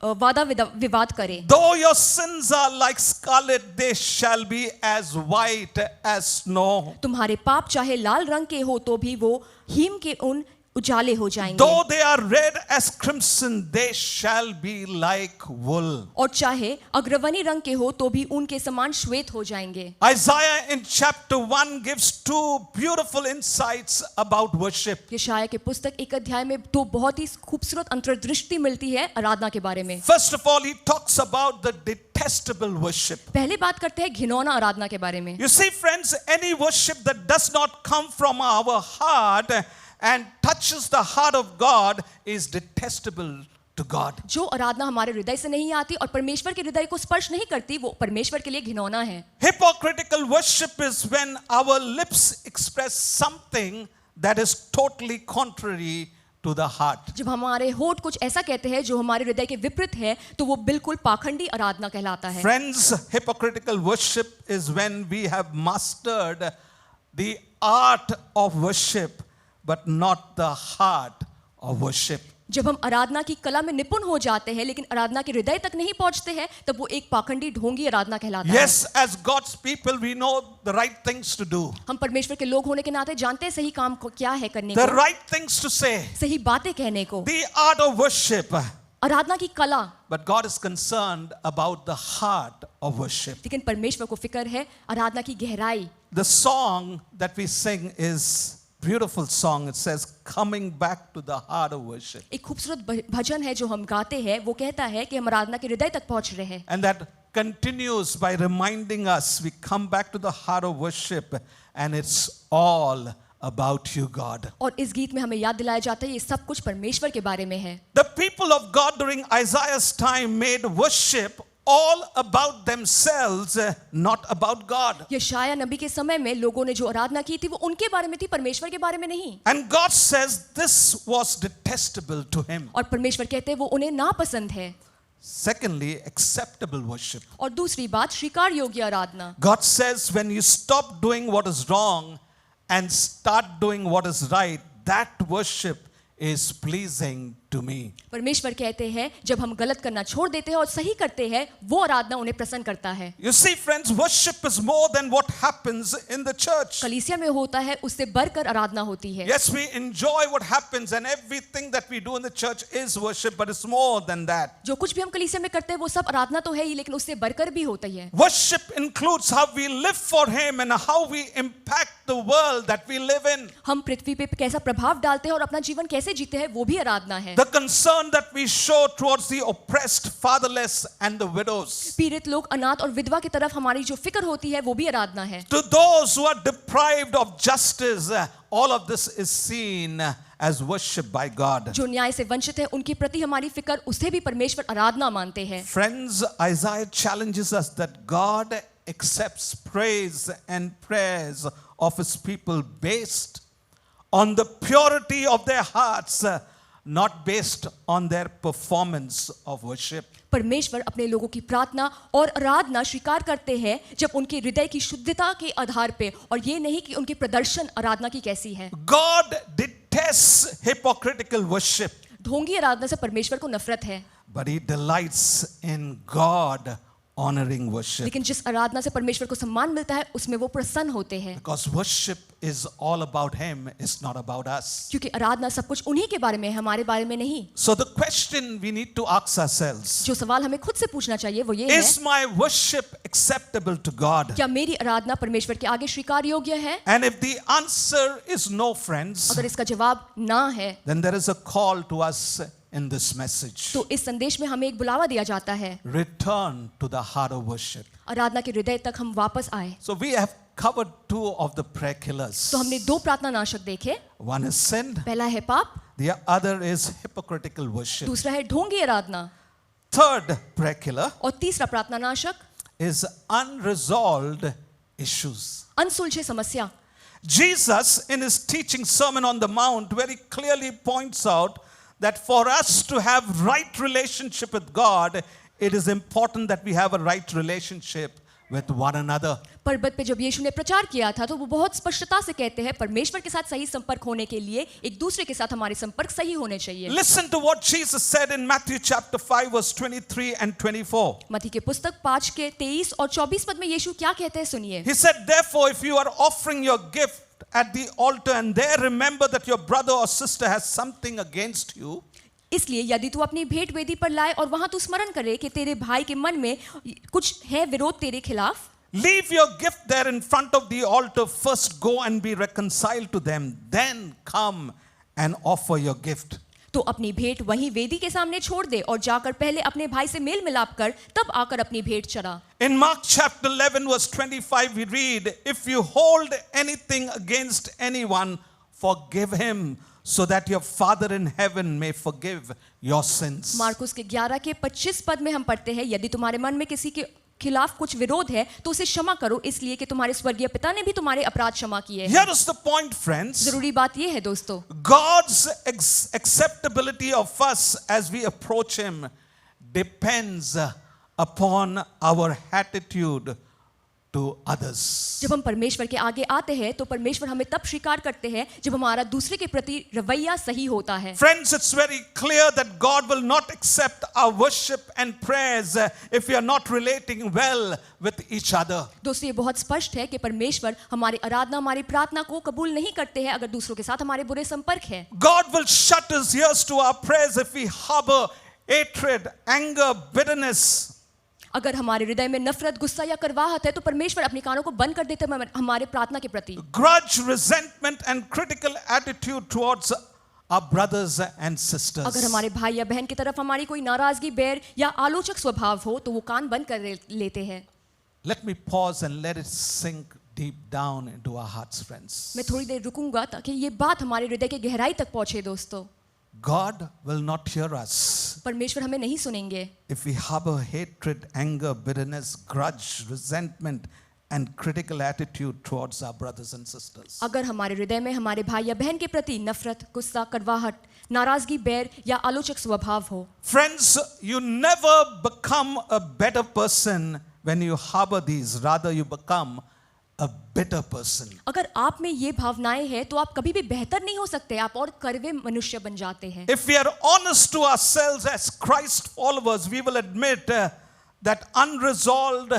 वादा विवाद करें। Though your sins are like scarlet, they shall be as white as snow. तुम्हारे पाप चाहे लाल रंग के हो तो भी वो हिम के उन उजाले हो जाएंगे। Though they are red as crimson, they shall be like wool. और चाहे अग्रवनी रंग के हो तो भी उनके समान श्वेत हो जाएंगे। Isaiah in chapter 1 gives two beautiful insights about worship. यशायाह के पुस्तक 1 अध्याय में दो बहुत ही खूबसूरत अंतर्दृष्टि मिलती है आराधना के बारे में। First of all, he talks about the detestable worship. पहले बात करते हैं घिनौना आराधना के बारे में। You see, friends, any worship that does not come from our heart and touches the heart of God is detestable to God. जो आराधना हमारे हृदय से नहीं आती और परमेश्वर के हृदय को स्पर्श नहीं करती, वो परमेश्वर के लिए घिनौना है। Hypocritical worship is when our lips express something that is totally contrary to the heart. जब हमारे होठ कुछ ऐसा कहते हैं जो हमारे हृदय के विपरीत है, तो वो बिल्कुल पाखंडी आराधना कहलाता है। Friends, hypocritical worship is when we have mastered the art of worship but not the heart of worship. जब हम आराधना की कला में निपुण हो जाते हैं लेकिन आराधना के हृदय तक नहीं पहुंचते हैं, तब वो एक पाखंडी ढोंगी आराधना कहलाता है। Yes, as God's people we know the right things to do. हम परमेश्वर के लोग होने के नाते जानते हैं सही काम को क्या है करने The को, right things to say. सही बातें कहने को, The art of worship. आराधना की कला। But God is concerned about the heart of worship. लेकिन परमेश्वर को फिक्र है आराधना की गहराई। The song that we sing is beautiful song. It says coming back to the heart of worship. एक खूबसूरत भजन है जो हम गाते हैं, वो कहता है कि हम आराधना के हृदय तक पहुंच रहे हैं। And that continues by reminding us we come back to the heart of worship and it's all about you, God. और इस गीत में हमें याद दिलाया जाता है ये सब कुछ परमेश्वर के बारे में है। The people of God during Isaiah's time made worship all about themselves, not about God. यशायाह नबी के समय में लोगों ने जो आराधना की थी वो उनके बारे में थी, परमेश्वर के बारे में नहीं। And God says this was detestable to him. और परमेश्वर कहते हैं वो उन्हें नापसंद है। Secondly, acceptable worship. और दूसरी बात स्वीकार योग्य आराधना। God says when you stop doing what is wrong and start doing what is right, that worship is pleasing to me. परमेश्वर कहते हैं जब हम गलत करना छोड़ देते हैं और सही करते हैं, वो आराधना उन्हें प्रसन्न करता है। You see, friends, worship is more than what happens in the church. कलीसिया में होता है उससे बढ़कर आराधना होती है। Yes, we enjoy what happens and everything that we do in the church is worship, but it's more than that. जो कुछ भी हम कलीसिया में करते हैं वो सब आराधना तो है ही, लेकिन उससे बढ़कर भी होता है। Worship includes how we live for Him and how we impact the world that we live in. हम पृथ्वी पे कैसा प्रभाव डालते हैं और अपना जीवन कैसे जीते हैं, वो भी आराधना है। The concern that we show towards the oppressed, fatherless and the widows. पीड़ित लोग, अनाथ और विधवा की तरफ हमारी जो फिक्र होती है वो भी आराधना है। To those who are deprived of justice, all of this is seen as worship by God. जो न्याय से वंचित है उनके प्रति हमारी फिक्र, उसे भी परमेश्वर आराधना मानते हैं। Friends, Isaiah challenges us that God accepts praise and prayers of His people based on the purity of their hearts, not based on their performance of worship. परमेश्वर अपने लोगों की प्रार्थना और आराधना स्वीकार करते हैं जब उनके हृदय की शुद्धता के आधार पे, और ये नहीं कि उनके प्रदर्शन आराधना की कैसी है। God detests hypocritical worship, ढोंगी आराधना से परमेश्वर को नफरत है, but He delights in God honoring worship. लेकिन जिस आराधना से परमेश्वर को सम्मान मिलता है उसमें वो प्रसन्न होते हैं, Because worship is all about Him, it's not about us. क्योंकि आराधना सब कुछ उन्हीं के बारे में है, हमारे बारे में नहीं। So the question we need to ask ourselves, जो सवाल हमें खुद से पूछना चाहिए वो ये है, is my worship acceptable to God? क्या मेरी आराधना परमेश्वर के आगे स्वीकार योग्य है? And if the answer is no, friends, अगर इसका जवाब ना है then there is a call to us in this message. तो इस संदेश में हमें एक बुलावा दिया जाता है, Return to the heart of worship. आराधना के हृदय तक हम वापस आए। So we have covered two of the prayer killers. तो हमने दो प्रार्थना नाशक देखे। One is sin, पहला है पाप, The other is hypocritical worship. दूसरा है ढोंगी आराधना, Third prayer killer और तीसरा प्रार्थना नाशक, is unresolved issues. अनसुलझे समस्या। Jesus, in his teaching Sermon on the Mount, very clearly points out that for us to have right relationship with God, it is important that we have a right relationship with one another. पर्वत पे जब यीशु ने प्रचार किया था तो वो बहुत स्पष्टता से कहते हैं परमेश्वर के साथ सही संपर्क होने के लिए एक दूसरे के साथ हमारे संपर्क सही होने चाहिए। Listen to what Jesus said in Matthew chapter 5 verse 23 and 24. मत्ती के पुस्तक 5 के 23 और 24 पद में यीशु क्या कहते हैं सुनिए। He said, therefore, if you are offering your gift at the altar and there remember that your brother or sister has something against you, इसलिए यदि तू अपनी भेंट वेदी पर लाए और वहां तू स्मरण करे कि तेरे भाई के मन में कुछ है विरोध तेरे खिलाफ, leave your gift there in front of the altar. First go and be reconciled to them. Then come and offer your gift. तो अपनी भेंट वहीं वेदी के सामने छोड़ दे और जाकर पहले अपने भाई से मेल मिलाप कर तब आकर अपनी भेंट चढ़ा। In Mark chapter 11 verse 25 we read, if you hold anything against anyone, forgive him, so that your Father in heaven may forgive your sins. Marcus के 11 के 25 पद में हम पढ़ते हैं, यदि तुम्हारे मन में किसी के खिलाफ कुछ विरोध है तो उसे क्षमा करो, इसलिए कि तुम्हारे स्वर्गीय पिता ने भी तुम्हारे अपराध क्षमा किए हैं। Here is the point, friends. जरूरी बात यह है दोस्तों, God's acceptability of us as we approach him depends upon our attitude to others. जब हम परमेश्वर के आगे आते हैं तो परमेश्वर हमें तब स्वीकार करते हैं जब हमारा दूसरे के प्रति रवैया सही होता है। Friends, it's very clear that God will not accept our worship and prayers if we are not relating well with each other. दोस्तों ये बहुत स्पष्ट है कि परमेश्वर हमारी आराधना हमारी प्रार्थना को कबूल नहीं करते हैं अगर दूसरों के साथ हमारे बुरे संपर्क है। God will shut his ears to our prayers if we harbor hatred, anger, bitterness. अगर हमारे हृदय में नफरत, गुस्सा या करवाहट है तो परमेश्वर अपने कानों को बंद कर देते हैं हमारे प्रार्थना के प्रति। Grudge, resentment and critical attitude towards our brothers and sisters. अगर हमारे भाई या बहन की तरफ हमारी कोई नाराजगी, बैर या आलोचक स्वभाव हो तो वो कान बंद कर लेते हैं। Let me pause and let it sink deep down into our hearts, friends. मैं थोड़ी देर रुकूंगा ताकि ये बात हमारे हृदय के गहराई तक पहुंचे दोस्तों। God will not hear us परमेश्वर हमें नहीं सुनेंगे if we harbor hatred, anger, bitterness, grudge, resentment and critical attitude towards our brothers and sisters. अगर हमारे हृदय में हमारे भाई या बहन के प्रति नफरत, गुस्सा, करवाहट, नाराजगी, बैर या आलोचक स्वभाव हो। Friends, you never become a better person when you harbor these. Rather, you become a bitter person. अगर आप में ये भावनाएं हैं तो आप कभी भी बेहतर नहीं हो सकते, आप और कड़वे मनुष्य बन जाते हैं। If we are honest to ourselves as Christ followers, we will admit that unresolved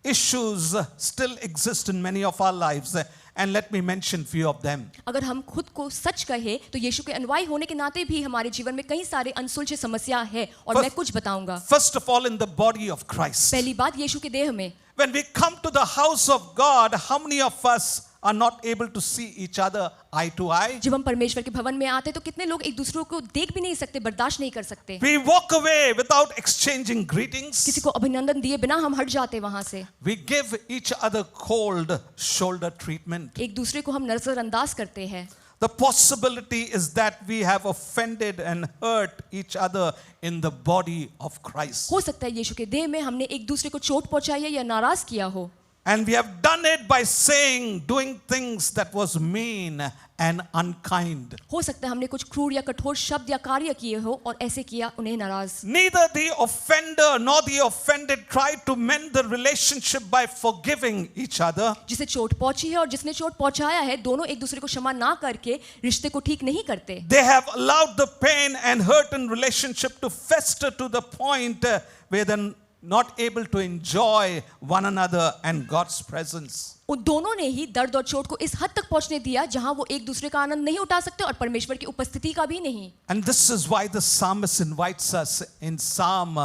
issues still exist in many of our lives. And let me mention few of them. अगर हम खुद को सच कहें तो यीशु के अनुयायी होने के नाते भी हमारे जीवन में कई सारे अनसुलझे समस्या है और मैं कुछ बताऊंगा। First of all, in the body of Christ. पहली बात यीशु के देह में। When we come to the house of God, how many of us are not able to see each other eye to eye? जब हम परमेश्वर के भवन में आते तो कितने लोग एक दूसरे को देख भी नहीं सकते, बर्दाश्त नहीं कर सकते। We walk away without exchanging greetings. किसी को अभिनंदन दिए बिना हम हट जाते वहां से। We give each other cold shoulder treatment. एक दूसरे को हम नजरअंदाज करते हैं। The possibility is that we have offended and hurt each other in the body of Christ. हो सकता है यीशु के देह में हमने एक दूसरे को चोट पहुंचाई है या नाराज किया हो। And we have done it by saying, doing things that was mean and unkind. हो सकता है हमने कुछ क्रूर या कठोर शब्द या कार्य किए हो और ऐसे किया उन्हें नाराज। Neither the offender nor the offended tried to mend the relationship by forgiving each other. जिसे चोट पहुंची है और जिसने चोट पहुंचाया है, दोनों एक दूसरे को क्षमा ना करके रिश्ते को ठीक नहीं करते। They have allowed the pain and hurt in relationship to fester to the point where they're not able to enjoy one another and God's presence. उन दोनों ने ही दर्द और चोट को इस हद तक पहुंचने दिया जहां वो एक दूसरे का आनंद नहीं उठा सकते और परमेश्वर की उपस्थिति का भी नहीं। And this is why the psalmist invites us in Psalm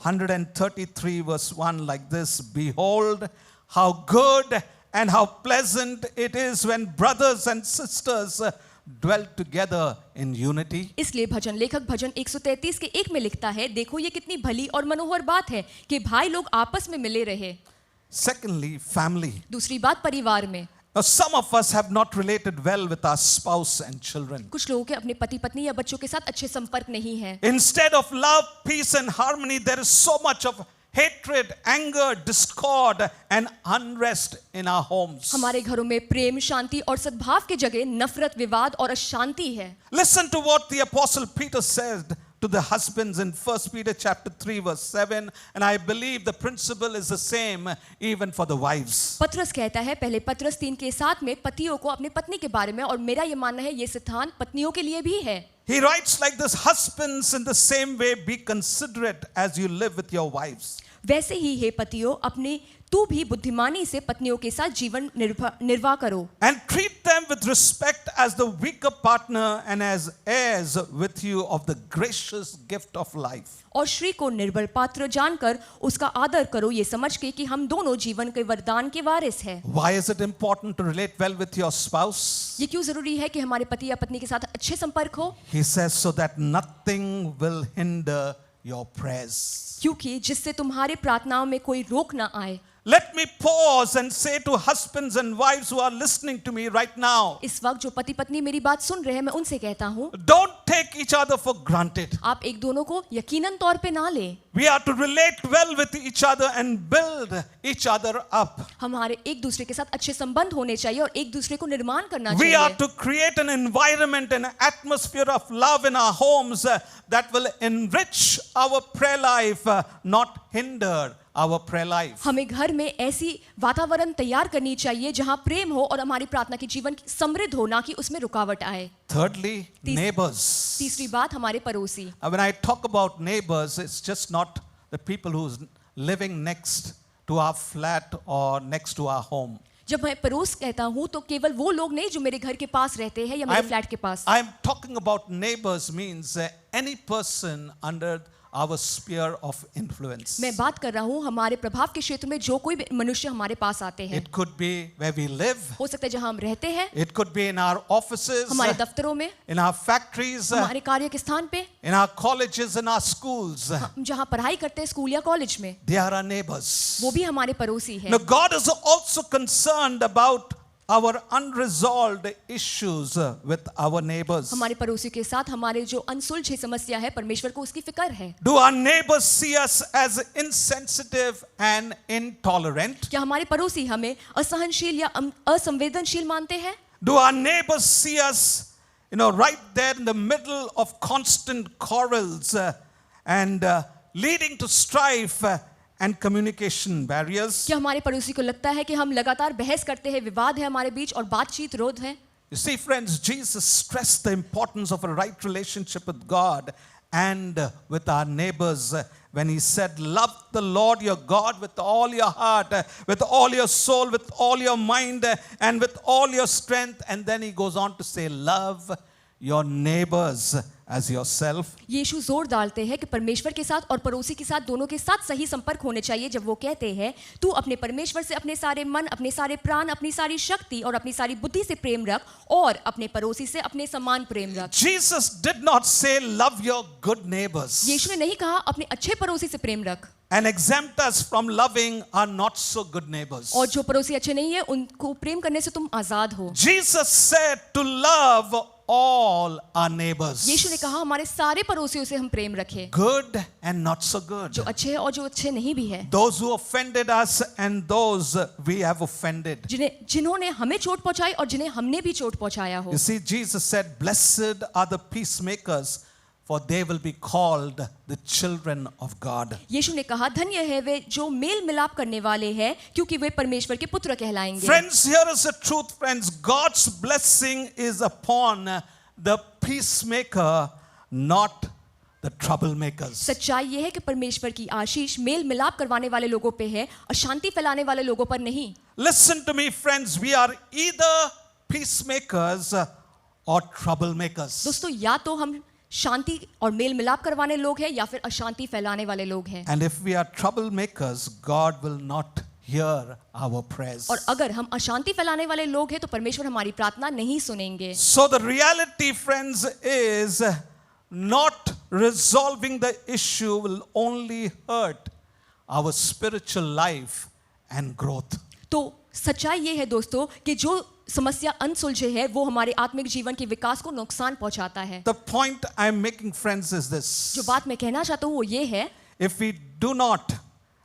133 verse 1 like this, behold how good and how pleasant it is when brothers and sisters dwell together in unity. इसलिए भजन लेखक भजन 133 के 1 में लिखता है, देखो ये कितनी भली और मनोहर बात है कि भाई लोग आपस में मिले रहे। Secondly, family. दूसरी बात परिवार में। Now, some of us have not related well with our spouse and children. कुछ लोगों के अपने पति पत्नी या बच्चों के साथ अच्छे संपर्क नहीं है. Instead of love, peace, and harmony, there is so much of hatred, anger, discord, and unrest in our homes. हमारे घरों में प्रेम, शांति और सद्भाव के जगह नफरत, विवाद और अशांति है. Listen to what the Apostle Peter said to the husbands in 1 Peter chapter 3 verse 7, and I believe the principle is the same even for the wives. पत्रस कहता है पहले पत्रस 3:7 में पतियों को अपनी पत्नी के बारे में, और मेरा ये मानना है ये सिद्धांत पत्नियों के लिए भी है. He writes like this: husbands, in the same way be considerate as you live with your wives. वैसे ही हे पतियों, अपने तू भी बुद्धिमानी से पत्नियों के साथ जीवन निर्वाह करो. And treat them with respect as the weaker partner and as heirs with you of the gracious gift of life. और श्री को निर्बल पात्र जानकर उसका आदर करो, ये समझ के कि हम दोनों जीवन के वरदान के वारिस हैं. Why is it important to relate well with your spouse? ये क्यों जरूरी है कि हमारे पति या पत्नी के साथ अच्छे संपर्क हो? He says so that nothing will hinder your prayers. क्योंकि जिससे तुम्हारे प्रार्थनाओं में कोई रोक ना आए. Let me pause and say to husbands and wives who are listening to me right now, इस वक्त जो पति पत्नी मेरी बात सुन रहे हैं, मैं उनसे कहता हूँ, don't take each other for granted. आप एक दोनों को यकीनन तौर पे ना लें. We are to relate well with each other and build each other up. हमारे एक दूसरे के साथ अच्छे संबंध होने चाहिए और एक दूसरे को निर्माण करना We are चाहिए. to create an environment and an atmosphere of love in our homes that will enrich our prayer life, not hinder our prayer life. हमें घर में ऐसी वातावरण तैयार करनी चाहिए जहां प्रेम हो और हमारी प्रार्थना की जीवन समृद्ध हो, ना कि उसमें रुकावट आए. Thirdly, neighbors. तीसरी बात, हमारे पड़ोसी. When I talk about neighbors, it's just not the people who's living next to our flat or next to our home. जब मैं पड़ोस कहता हूं तो केवल वो लोग नहीं जो मेरे घर के पास रहते हैं या मेरे फ्लैट के पास. I'm talking about neighbors means any person under our sphere of influence. मैं बात कर रहा हूं हमारे प्रभाव के क्षेत्र में जो कोई भी मनुष्य हमारे पास आते हैं. It could be where we live. हो सकता है जहां हम रहते हैं, It could be in our offices, हमारे दफ्तरों में, in our factories, हमारे कार्य के स्थान पे, in our colleges, in our schools. हम जहां पढ़ाई करते हैं स्कूल या कॉलेज में, They are our neighbors. वो भी हमारे पड़ोसी Now, हैं. God is also concerned about our unresolved issues with our neighbors. हमारे पड़ोसी के साथ हमारे जो अनसुलझे समस्या है, परमेश्वर को उसकी फिक्र है. Do our neighbors see us as insensitive and intolerant? क्या हमारे पड़ोसी हमें असहनशील या असंवेदनशील मानते हैं? Do our neighbors see us, right there in the middle of constant quarrels and leading to strife and communication barriers? क्या हमारे पड़ोसी को लगता है कि हम लगातार बहस करते हैं, विवाद है हमारे बीच और बातचीत रोध है? You see, friends, Jesus stressed the importance of a right relationship with God and with our neighbors when he said, love the Lord your God with all your heart, with all your soul, with all your mind, and with all your strength. And then he goes on to say, love your neighbors as yourself. यीशु जोर डालते हैं कि परमेश्वर के साथ और पड़ोसी के साथ दोनों के साथ सही संपर्क होने चाहिए जब वो कहते हैं, तू अपने परमेश्वर से अपने सारे मन, अपने सारे प्राण, अपनी सारी शक्ति और अपनी सारी बुद्धि से प्रेम रख और अपने पड़ोसी से अपने समान प्रेम रख. Jesus did not say love your good neighbors यीशु ने नहीं कहा अपने अच्छे पड़ोसी से प्रेम रख and exempt us from loving our not so good neighbors. और जो पड़ोसी अच्छे नहीं है उनको प्रेम करने से तुम आजाद हो. Jesus said to love all our neighbors, यीशु ने कहा हमारे सारे पड़ोसियों से हम प्रेम रखें, good and not so good, जो अच्छे हैं और जो अच्छे नहीं भी है, those who offended us and those we have offended. जिन्होंने हमें चोट पहुंचाई और जिन्हें हमने भी चोट पहुंचाया हो. You see, Jesus said, blessed are the peacemakers, for they will be called the children of God. यीशु ने कहा धन्य है वे जो मेल मिलाप करने वाले हैं क्योंकि वे परमेश्वर के पुत्र कहलाएंगे. Friends, here is the truth, friends. God's blessing is upon the peacemaker, not the troublemakers. सच्चाई ये है कि परमेश्वर की आशीष मेल मिलाप करवाने वाले लोगों पे है, अशांति फैलाने वाले लोगों पर नहीं. Listen to me, friends. We are either peacemakers or troublemakers. दोस्तों, या तो हम शांति और मेल मिलाप करवाने लोग हैं या फिर अशांति फैलाने वाले लोग हैं. And if we are troublemakers, God will not hear our prayers. और अगर हम अशांति फैलाने वाले लोग हैं तो परमेश्वर हमारी प्रार्थना नहीं सुनेंगे. So the reality, friends, is not resolving the issue will only hurt our spiritual life and growth. तो सच्चाई ये है दोस्तों कि जो समस्या अनसुलझे है वो हमारे आत्मिक जीवन के विकास को नुकसान पहुंचाता है। The point I'm making, friends, is this. जो बात मैं कहना चाहता हूँ वो ये है, If we do not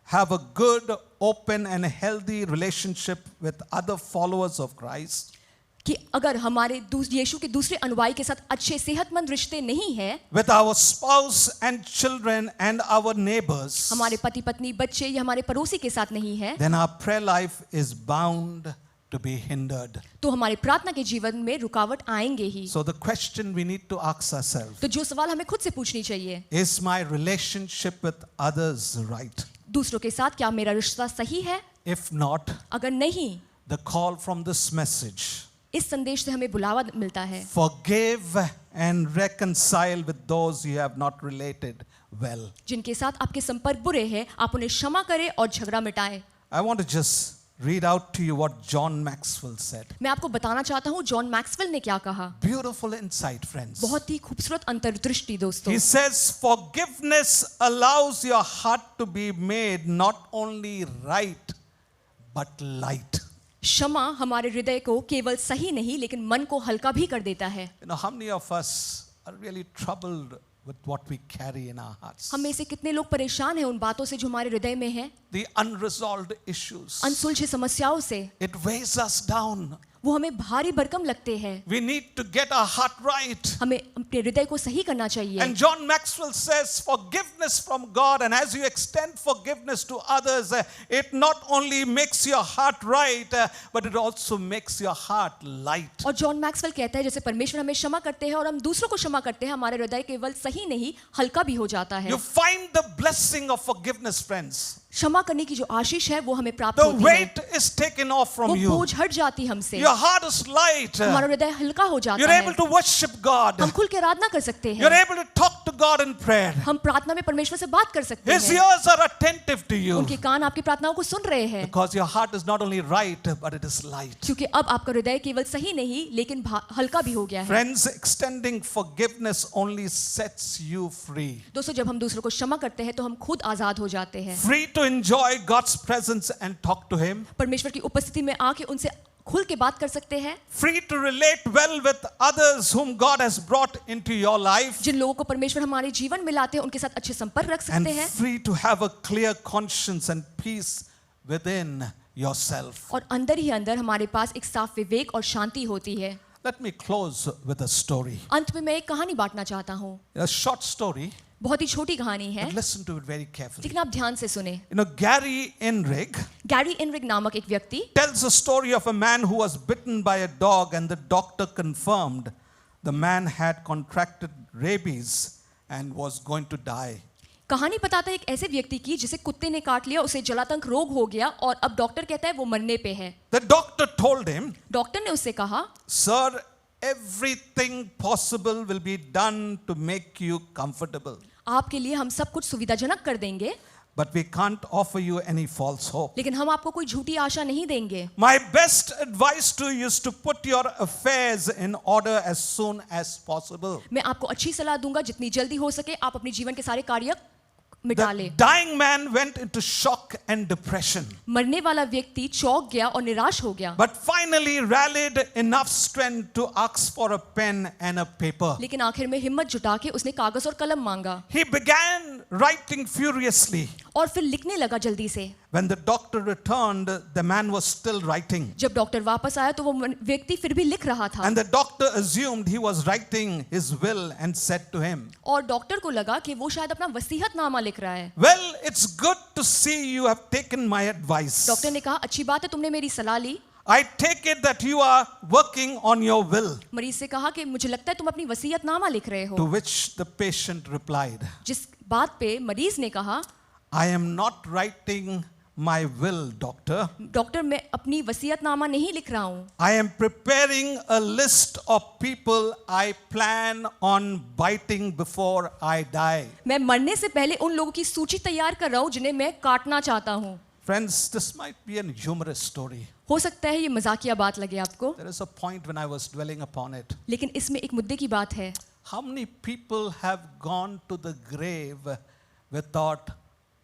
have a good, open and healthy relationship with other followers of Christ, कि अगर हमारे यीशु के दूसरे अनुयायी के साथ अच्छे सेहतमंद रिश्ते नहीं है, with our spouse and children and our neighbors, हमारे पति पत्नी बच्चे या हमारे पड़ोसी के साथ नहीं है, then our prayer life is bound to be hindered. तो हमारे प्रार्थना के जीवन में रुकावट आएंगे ही। So the question we need to ask ourselves, तो जो सवाल हमें खुद से पूछनी चाहिए, is my relationship with others right? दूसरों के साथ क्या मेरा रिश्ता सही है? If not, अगर नहीं, the call from this message, इस संदेश से हमें बुलावा मिलता है, forgive and reconcile with those you have not related well. जिनके साथ आपके संपर्क बुरे हैं, आप उन्हें क्षमा करें और झगड़ा मिटाएं। I want to just read out to you what John Maxwell said. मैं आपको बताना चाहता हूँ जॉन मैक्सवेल ने क्या कहा। Beautiful insight, friends. बहुत ही खूबसूरत अंतर्दृष्टि दोस्तों। He says, forgiveness allows your heart to be made not only right, but light. क्षमा हमारे हृदय को केवल सही नहीं लेकिन मन को हल्का भी कर देता है। You know, how many of us are really troubled with what we carry in our hearts? हम में से कितने लोग परेशान हैं उन बातों से जो हमारे हृदय में है, The unresolved issues. अनसुलझे समस्याओं से। It weighs us down. वो हमें भारी भरकम लगते हैं। We need to get our heart right. हमें अपने हृदय को सही करना चाहिए। And John Maxwell says forgiveness from God, and as you extend forgiveness to others, it not only makes your heart right, but it also makes your heart light. और John Maxwell कहता है जैसे परमेश्वर हमें क्षमा करते हैं और हम दूसरों को क्षमा करते हैं, हमारे हृदय केवल सही नहीं हल्का भी हो जाता है। You find the blessing of forgiveness, friends. क्षमा करने की जो आशीष है वो हमें प्राप्त The होती है। weight is taken off from वो you. बोझ हट जाती हमसे। Your heart is light. हमारा हृदय हल्का हो जाता You're है। able to worship God. हम खुल के आराधना कर सकते You're हैं। able to talk to God in prayer. हम प्रार्थना में परमेश्वर से बात कर सकते His हैं। ears are attentive to you. उनके कान आपकी प्रार्थनाओं को सुन रहे हैं। Because your heart is not only right, but it is light. क्योंकि अब आपका हृदय केवल सही नहीं लेकिन हल्का भी हो गया है। Friends, extending forgiveness only sets you free. दोस्तों जब हम दूसरों को क्षमा करते हैं तो हम खुद आजाद हो जाते हैं। Free to enjoy God's presence and talk to Him. परमेश्वर की उपस्थिति में आके उनसे खुल के बात कर सकते हैं। Free to relate well with others whom God has brought into your life. जिन लोगों को परमेश्वर हमारे जीवन में लाते हैं उनके साथ अच्छे संपर्क रख And सकते हैं। free to have a clear conscience and peace within yourself. और अंदर ही अंदर हमारे पास एक साफ विवेक और शांति होती है। Let me close with a story. अंत में मैं एक कहानी बांटना चाहता हूँ। A short story, बहुत ही छोटी कहानी है but listen to it very carefully. लेकिन आप ध्यान से सुने। You know, Gary Enrig Gary Enrique नामक एक व्यक्ति tells a story of a man who was bitten by a dog, and the doctor confirmed the man had contracted rabies and was going to die. कहानी बताता है एक ऐसे व्यक्ति की जिसे कुत्ते ने काट लिया, उसे जलातंक रोग हो गया और अब डॉक्टर कहता है वो मरने पे है। The doctor told him, doctor ने उससे कहा, Sir, everything possible will be done to make you comfortable, आपके लिए हम सब कुछ सुविधाजनक कर देंगे but we can't offer you any false hope. लेकिन हम आपको कोई झूठी आशा नहीं देंगे। My best advice to you is to put your affairs in order as soon as possible. मैं आपको अच्छी सलाह दूंगा जितनी जल्दी हो सके आप अपने जीवन के सारे कार्य मिटा ले। The dying man went into shock and depression, मरने वाला व्यक्ति चौंक गया और निराश हो गया, but finally rallied enough strength to ask for a pen and a paper. लेकिन आखिर में हिम्मत जुटा के उसने कागज और कलम मांगा He began writing furiously. और फिर लिखने लगा जल्दी से। When the doctor returned, the man was still writing. जब डॉक्टर वापस आया तो वो व्यक्ति फिर भी लिख रहा था And the doctor assumed he was writing his will and said to him, और डॉक्टर को लगा कि वो शायद अपना वसीयतनामा लिख रहा है। Well, it's good to see you have taken my advice. Doctor ने कहा अच्छी बात है तुमने मेरी सलाह ली। I take it that you are working on your will. मरीज से कहा कि मुझे लगता है तुम अपनी वसीयतनामा लिख रहे To हो। which the patient replied, जिस बात पे मरीज ने कहा, I am not writing my will, doctor. Doctor मैं अपनी वसीयतनामा नहीं लिख रहा हूँ, I am preparing a list of people I plan on biting before I die. मैं मरने से पहले उन लोगों की सूची तैयार कर रहा हूँ जिन्हें मैं काटना चाहता हूँ। Friends, this might be a humorous story. हो सकता है ये मजाकिया बात लगे आपको, There is a point when I was dwelling upon it. लेकिन इसमें एक मुद्दे की बात है। How many people have gone to the grave without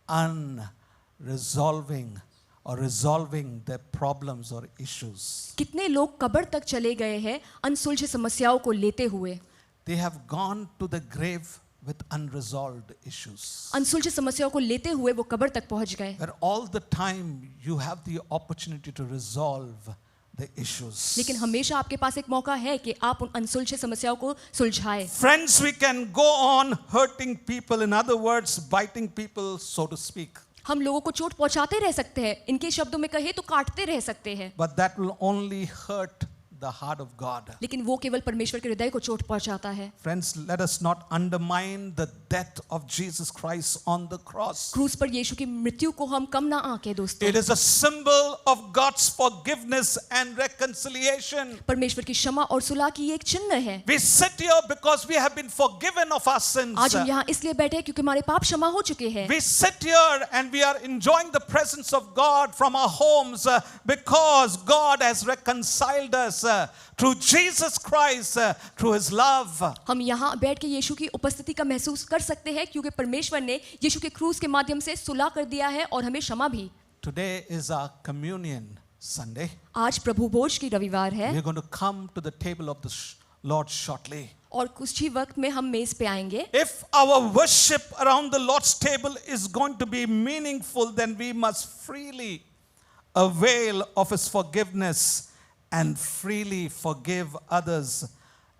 unresolving or resolving their problems or issues. कितने लोग कब्र तक चले गए हैं अनसुलझे समस्याओं को लेते हुए. They have gone to the grave with unresolved issues. अनसुलझे समस्याओं को लेते हुए वो कब्र तक पहुंच गए. Where all the time you have the opportunity to resolve the issues. लेकिन हमेशा आपके पास एक मौका है कि आप उन अनसुलझे समस्याओं को सुलझाएं. Friends, we can go on hurting people, in other words, biting people, so to speak. हम लोगों को चोट पहुंचाते रह सकते हैं, इनके शब्दों में कहे तो काटते रह सकते हैं. But that will only hurt the heart of God. लेकिन वो केवल परमेश्वर के हृदय को चोट पहुंचाता है. Friends, let us not undermine the death of Jesus Christ on the cross. क्रूस पर यीशु की मृत्यु को हम कम ना आंके दोस्तों. It is a symbol of God's forgiveness and reconciliation. परमेश्वर की क्षमा और सुलह की एक चिन्ह है. We sit here because we have been forgiven of our sins. आज हम यहाँ इसलिए बैठे हैं क्योंकि हमारे पाप क्षमा हो चुके हैं. We sit here and we are enjoying the presence of God from our homes because God has reconciled us through Jesus Christ, through His love. हम यहाँ बैठ के यीशु की उपस्थिति का महसूस कर सकते हैं क्योंकि परमेश्वर ने यीशु के क्रूस के माध्यम से सुलह कर दिया है और हमें क्षमा भी. Today is our communion Sunday. आज प्रभु भोज की रविवार है We are going to come to the table of the Lord shortly. और कुछ ही वक्त में हम मेज पे आएंगे. If our worship around the Lord's table is going to be meaningful, then we must freely avail of His forgiveness and freely forgive others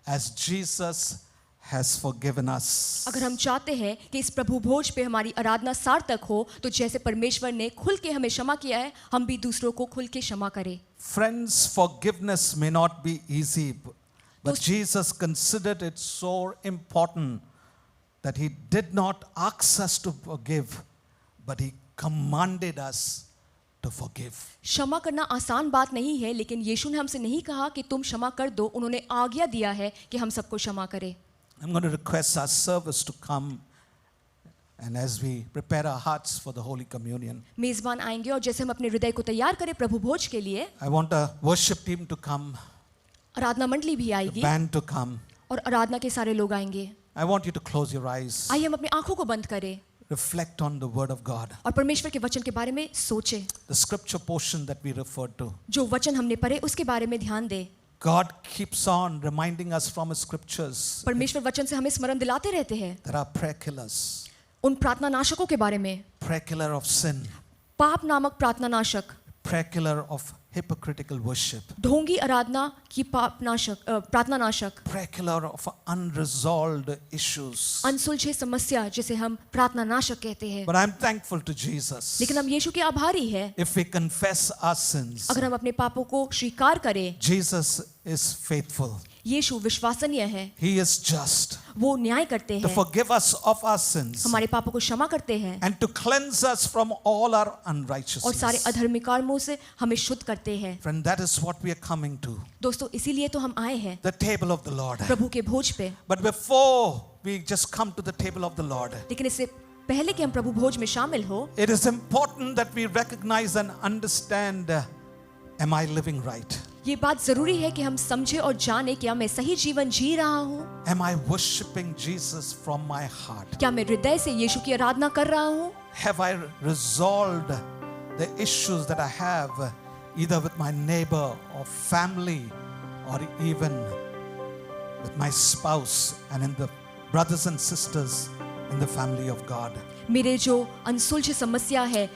as Jesus has forgiven us. अगर हम चाहते हैं कि इस प्रभु भोज पे हमारी आराधना सार्थक हो तो जैसे परमेश्वर ने खुल के हमें क्षमा किया है हम भी दूसरों को खुल के क्षमा करें. Friends, forgiveness may not be easy, but Jesus considered it so important that He did not ask us to forgive, but He commanded us to forgive. क्षमा करना आसान बात नहीं है लेकिन यीशु ने हमसे नहीं कहा कि तुम क्षमा कर दो, उन्होंने आज्ञा दिया है कि हम सबको क्षमा करें. I'm going to request our service to come, and as we prepare our hearts for the Holy Communion, मेजबान आएंगे और जैसे हम अपने हृदय को तैयार करें प्रभु भोज के लिए, I want a worship team to come, आराधना मंडली भी the आएगी band to come. और आराधना के सारे लोग आएंगे. I want you to close your eyes, आइए हम अपनी आंखों को बंद करें reflect on the Word of God, और परमेश्वर के वचन के बारे में सोचें. the scripture portion that we referred to. जो वचन हमने पढ़े उसके बारे में ध्यान दें. God keeps on reminding us from His scriptures परमेश्वर वचन से हमें स्मरण दिलाते रहते हैं that are prayer killers, उन प्रार्थना नाशकों के बारे में. prayer killer of sin, पाप नामक प्रार्थना नाशक, prayer killer of hypocritical worship, ढोंगी आराधना की पाप नाशक, प्रार्थना नाशक, prayer killer of unresolved issues. अनसुलझे समस्या जिसे हम प्रार्थना नाशक कहते हैं. But I'm thankful to Jesus. लेकिन हम यीशु के आभारी हैं. If we confess our sins, अगर हम अपने पापों को स्वीकार करें, Jesus is faithful. यीशु विश्वसनीय है, He is just वो न्याय करते to हैं, forgive us of our sins हमारे पापों को क्षमा करते हैं and to cleanse us from all our और सारे unrighteousness. अधर्मी कर्मों से हमें शुद्ध करते हैं. Friend, that is what we are coming to, दोस्तों इसीलिए तो हम आए हैं the table of the Lord. प्रभु के भोज पे. But before we just come to the table of the Lord, लेकिन इससे पहले कि हम प्रभु भोज में शामिल हो, it is important that we recognize and understand, am I living right? ये बात जरूरी है कि हम समझे और जाने क्या मैं सही जीवन जी रहा हूँ, Am I worshiping Jesus from my heart? क्या मैं हृदय से यीशु की आराधना कर रहा हूँ, Have I resolved the issues that I have either with my neighbor or family or even with my spouse and in the brothers and sisters in the family of God? मेरे जो अनसुलझे समस्या है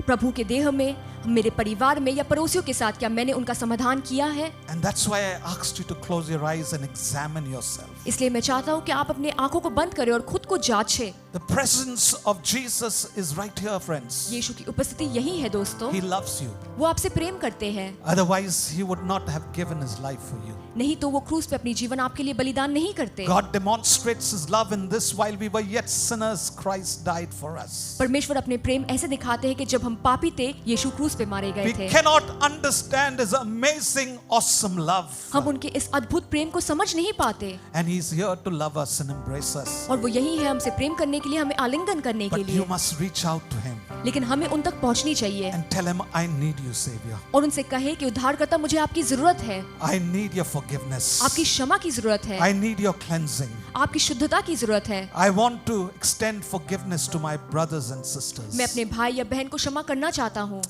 प्रभु के देह में, मेरे परिवार में या पड़ोसियों के साथ, क्या मैंने उनका समाधान किया है? And that's why I asked you to close your eyes and examine yourself. इसलिए मैं चाहता हूँ कि आप अपने आंखों को बंद करें और खुद को जांचें. The presence of Jesus is right here, friends. यीशु की उपस्थिति यही है दोस्तों. He loves you. वो आपसे प्रेम करते हैं. Otherwise, He would not have given His life for you. नहीं तो वो क्रूस पे अपनी जीवन आपके लिए बलिदान नहीं करते. God demonstrates His love in this: while we were yet sinners, Christ died for us. परमेश्वर अपने प्रेम ऐसे दिखाते हैं कि जब हम पापी थे, यीशु क्रूस पे मारे गए We थे. cannot understand His amazing, awesome love. हम उनके इस अद्भुत प्रेम को समझ नहीं पाते. And He's here to love us and embrace us. और वो यही है हमसे प्रेम करने के लिए, हमें आलिंगन करने के But you लिए. must reach out to Him लेकिन हमें उन तक पहुंचनी चाहिए and tell Him, I need you, Savior. और उनसे कहे कि उद्धारकर्ता मुझे आपकी जरूरत है, I need your forgiveness. आपकी क्षमा की जरूरत है, I need your cleansing. आपकी शुद्धता की जरूरत है. I want to extend forgiveness to my brothers and sisters. मैं अपने भाई या बहन को क्षमा करना चाहता हूँ.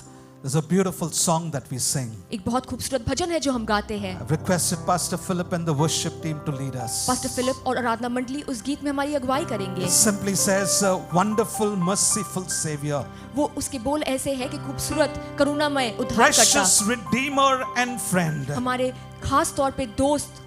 There's a beautiful song that we sing. एक बहुत खूबसूरत भजन है जो हम गाते हैं। I've requested Pastor Philip and the worship team to lead us. Pastor Philip और आराधना मंडली उस गीत में हमारी अगुवाई करेंगे। It simply says, wonderful, merciful Savior, वो उसके बोल ऐसे है कि खूबसूरत करुणामय उद्धारकर्ता, precious Redeemer and friend, हमारे खास तौर पे दोस्त।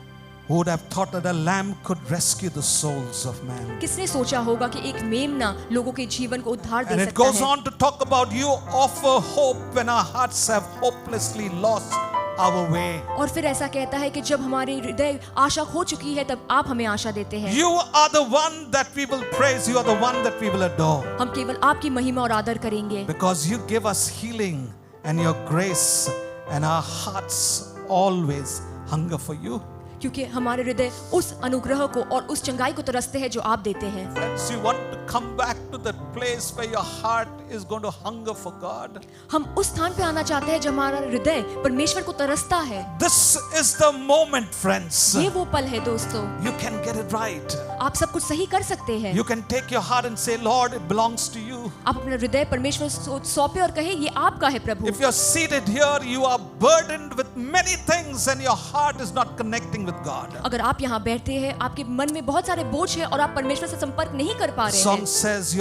who would have thought that a lamb could rescue the souls of man. किसने सोचा होगा कि एक मेमना लोगों के जीवन को उद्धार दे And it सकता goes है। on to talk about you offer hope when our hearts have hopelessly lost our way. और फिर ऐसा कहता है कि जब हमारे हृदय आशा खो चुकी है तब आप हमें आशा देते हैं। You are the one that we will praise. You are the one that we will adore. हम केवल आपकी महिमा और आदर करेंगे Because you give us healing and your grace, and our hearts always hunger for you. क्योंकि हमारे हृदय उस अनुग्रह को और उस चंगाई को तरसते हैं जो आप देते हैं। Friends, you want to come back to that place where your heart is going to hunger for God. हम उस स्थान पे आना चाहते हैं जब हमारा हृदय परमेश्वर को तरसता है। This is the moment, friends. ये वो पल है दोस्तों, You can get it right. आप सब कुछ सही कर सकते हैं। You can take your heart and say, Lord, it belongs to you. आप अपना हृदय परमेश्वर को सौंपे और कहे ये आपका है प्रभु। If you're seated here, you are burdened with many things and your heart is not connecting with God. अगर आप यहाँ बैठे हैं, आपके मन में बहुत सारे बोझ हैं और आप परमेश्वर से संपर्क नहीं कर पा रहे Song हैं। says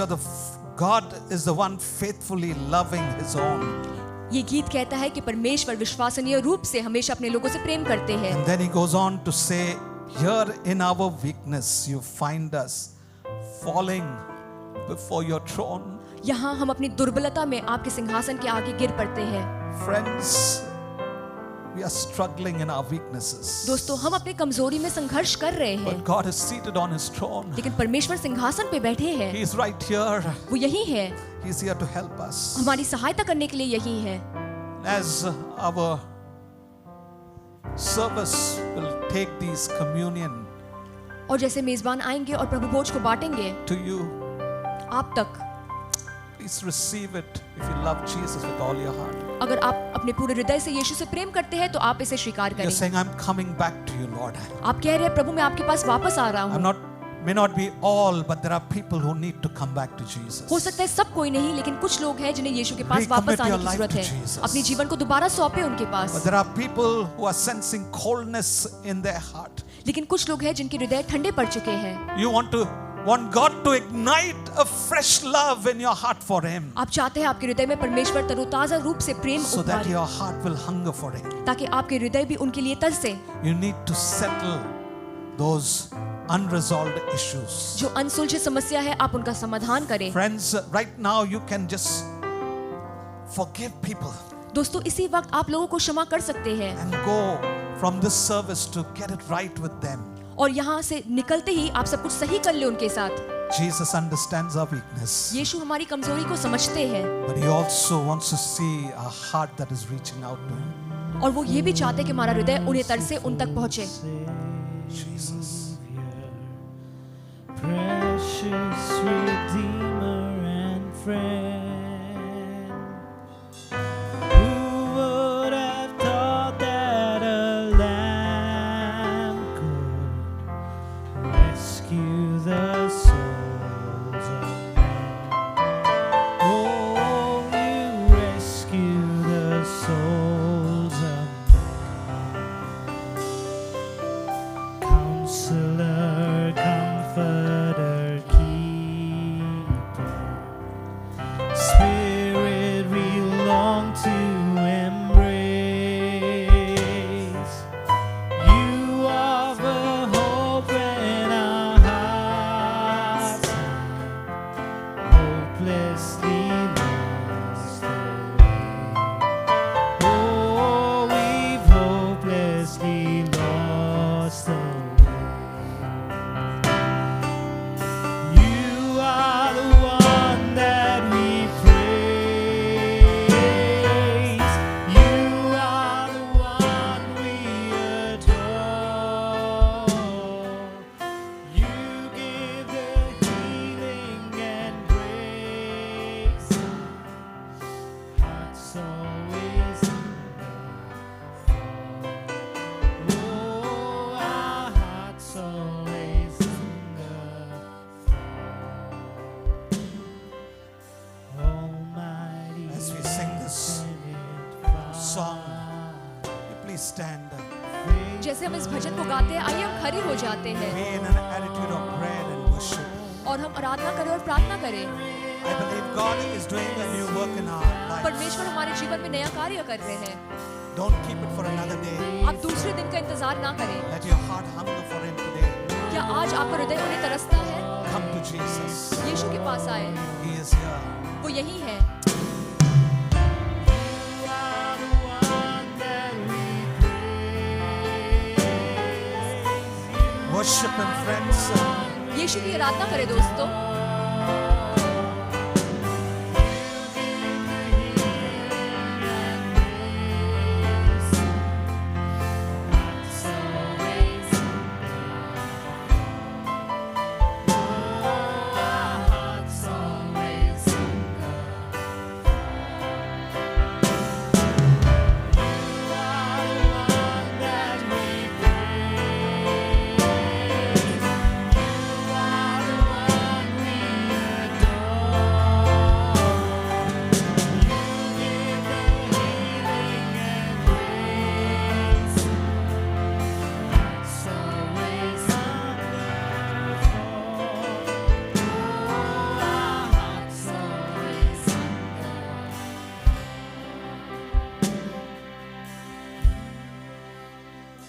God is the one faithfully loving his own. ये गीत कहता है कि परमेश्वर विश्वसनीय रूप से हमेशा अपने लोगों से प्रेम करते हैं। And then he goes on to say, here in our weakness you find us falling before your throne. यहाँ हम अपनी दुर्बलता में आपके सिंहासन के आगे गिर पड़ते हैं। Friends, we are struggling in our weaknesses. दोस्तों, हम अपनी कमजोरी में संघर्ष कर रहे हैं, But God is seated on his throne. लेकिन परमेश्वर सिंहासन पे बैठे हैं। He is right here. वो यही है, He's here to help us. हमारी सहायता करने के लिए यही है। As our service will take these communion और जैसे मेजबान आएंगे और प्रभु भोज को बांटेंगे to you, आप तक, please receive it if you love Jesus with all your heart. अगर आप अपने पूरे हृदय से यीशु से प्रेम करते हैं तो आप इसे स्वीकार You're करें। saying, I'm coming back to you, Lord. आप कह रहे हैं प्रभु मैं आपके पास वापस आ रहा हूँ। May not be all, but there are people who need to come back to Jesus. हो सकता है सब कोई नहीं, लेकिन कुछ लोग हैं जिन्हें यीशु के पास Recommit वापस आने your की life जरूरत to है। Jesus. अपने जीवन को दोबारा सौंपे उनके पास। But there are people who are sensing coldness in their heart. लेकिन कुछ लोग हैं जिनके हृदय ठंडे पड़ चुके हैं। You want God to ignite a fresh love in your heart for Him, आप चाहते हैं आपके हृदय में परमेश्वर तरोताजा रूप से प्रेम so that Ubhare, your heart will hunger for Him. ताकि आपके हृदय भी उनके लिए तरसे। You need to settle those unresolved issues. जो अनसुलझे समस्या है आप उनका समाधान करें। Friends, right now you can just forgive people दोस्तों, इसी वक्त आप लोगों को क्षमा कर सकते हैं and go from this service to get it right with them. और यहाँ से निकलते ही आप सब कुछ सही कर ले उनके साथ। Jesus understands our weakness, यीशु हमारी कमजोरी को समझते हैं but He also wants to see a heart that is reaching out to Him. और वो ये भी चाहते हैं कि हमारा हृदय उन्हें तरसे उन तक पहुंचे। Jesus. Precious Redeemer and friend, who would have thought that a lamb could rescue the souls of men? Oh, you rescue the souls of men. Counselor, Comforter, Keeper, Spirit we long to embrace. You offer hope when our hearts are hopelessly lost away. Oh, we've hopelessly lost away. You are the one that we praise. song, you please stand. जैसे हम इस भजन को गाते हैं, आइए हम खड़े हो जाते हैं Be in an attitude of prayer and worship. और हम आराधना करें और प्रार्थना करें। I believe God is doing a new work in our lives. परमेश्वर हमारे जीवन में नया कार्य कर रहे हैं। Don't keep it for another day. आप दूसरे दिन का इंतजार ना करें। Let your heart hunger for Him today. क्या आज आपका हृदय उन्हें तरसता है? Come to Jesus. यीशु के पास आए, He is here. वो यही है। Worship Him, friends. यीशु की आराधना करें दोस्तों।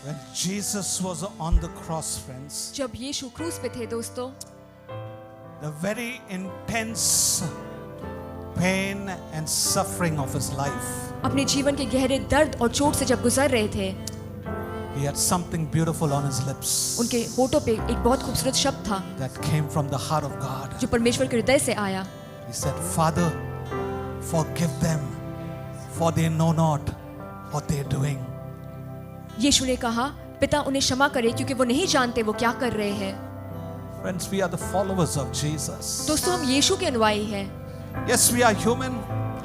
When Jesus was on the cross, friends, जब यीशु क्रूस पे थे दोस्तों, the very intense pain and suffering of His life, अपने जीवन के गहरे दर्द और चोट से जब गुजर रहे थे, He had something beautiful on His lips उनके होठों पे एक बहुत खूबसूरत शब्द था that came from the heart of God. जो परमेश्वर के हृदय से आया। He said, Father, forgive them, for they know not what they are doing. यीशु ने कहा, पिता उन्हें क्षमा करे क्योंकि वो नहीं जानते वो क्या कर रहे हैं। Friends, we are the followers of Jesus. दोस्तों, हम यीशु के अनुयायी हैं। Yes, we are human,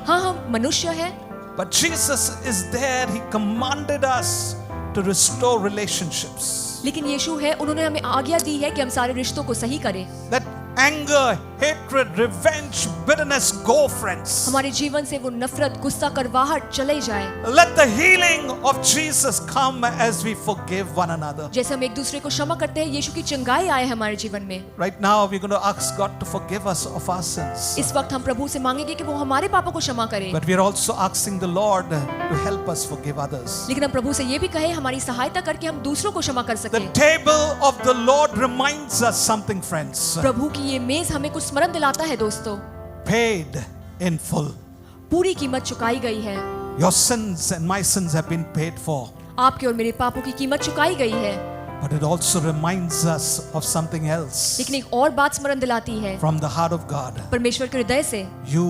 हाँ, हम मनुष्य हैं, but Jesus is there. He commanded us to restore relationships. लेकिन यीशु है, उन्होंने हमें आज्ञा दी है कि हम सारे रिश्तों को सही करें। Let anger, hatred, revenge, bitterness go, friends. हमारे जीवन से वो नफरत, गुस्सा, करवाहट चले जाए। Let the healing of Jesus come as we forgive one another. जैसे हम एक दूसरे को क्षमा करते हैं, यीशु की चंगाई आए हमारे जीवन में। Right now, we're going to ask God to forgive us of our sins. इस वक्त हम प्रभु से मांगेंगे कि वो हमारे पापों को क्षमा करे। But we're also asking the Lord to help us forgive others. लेकिन हम प्रभु से ये भी कहे हमारी सहायता करके हम दूसरों को क्षमा कर The सकें। table of the Lord reminds us something, friends. प्रभु की ये मेज हमें कुछ स्मरण दिलाता है दोस्तों। Paid in full. पूरी कीमत चुकाई गई है। Your sins and my sins have been paid for. आपके और मेरे पापों की कीमत चुकाई गई है। But it also reminds us of something else. लेकिन एक और बात स्मरण दिलाती है From the heart of God. परमेश्वर के हृदय से, You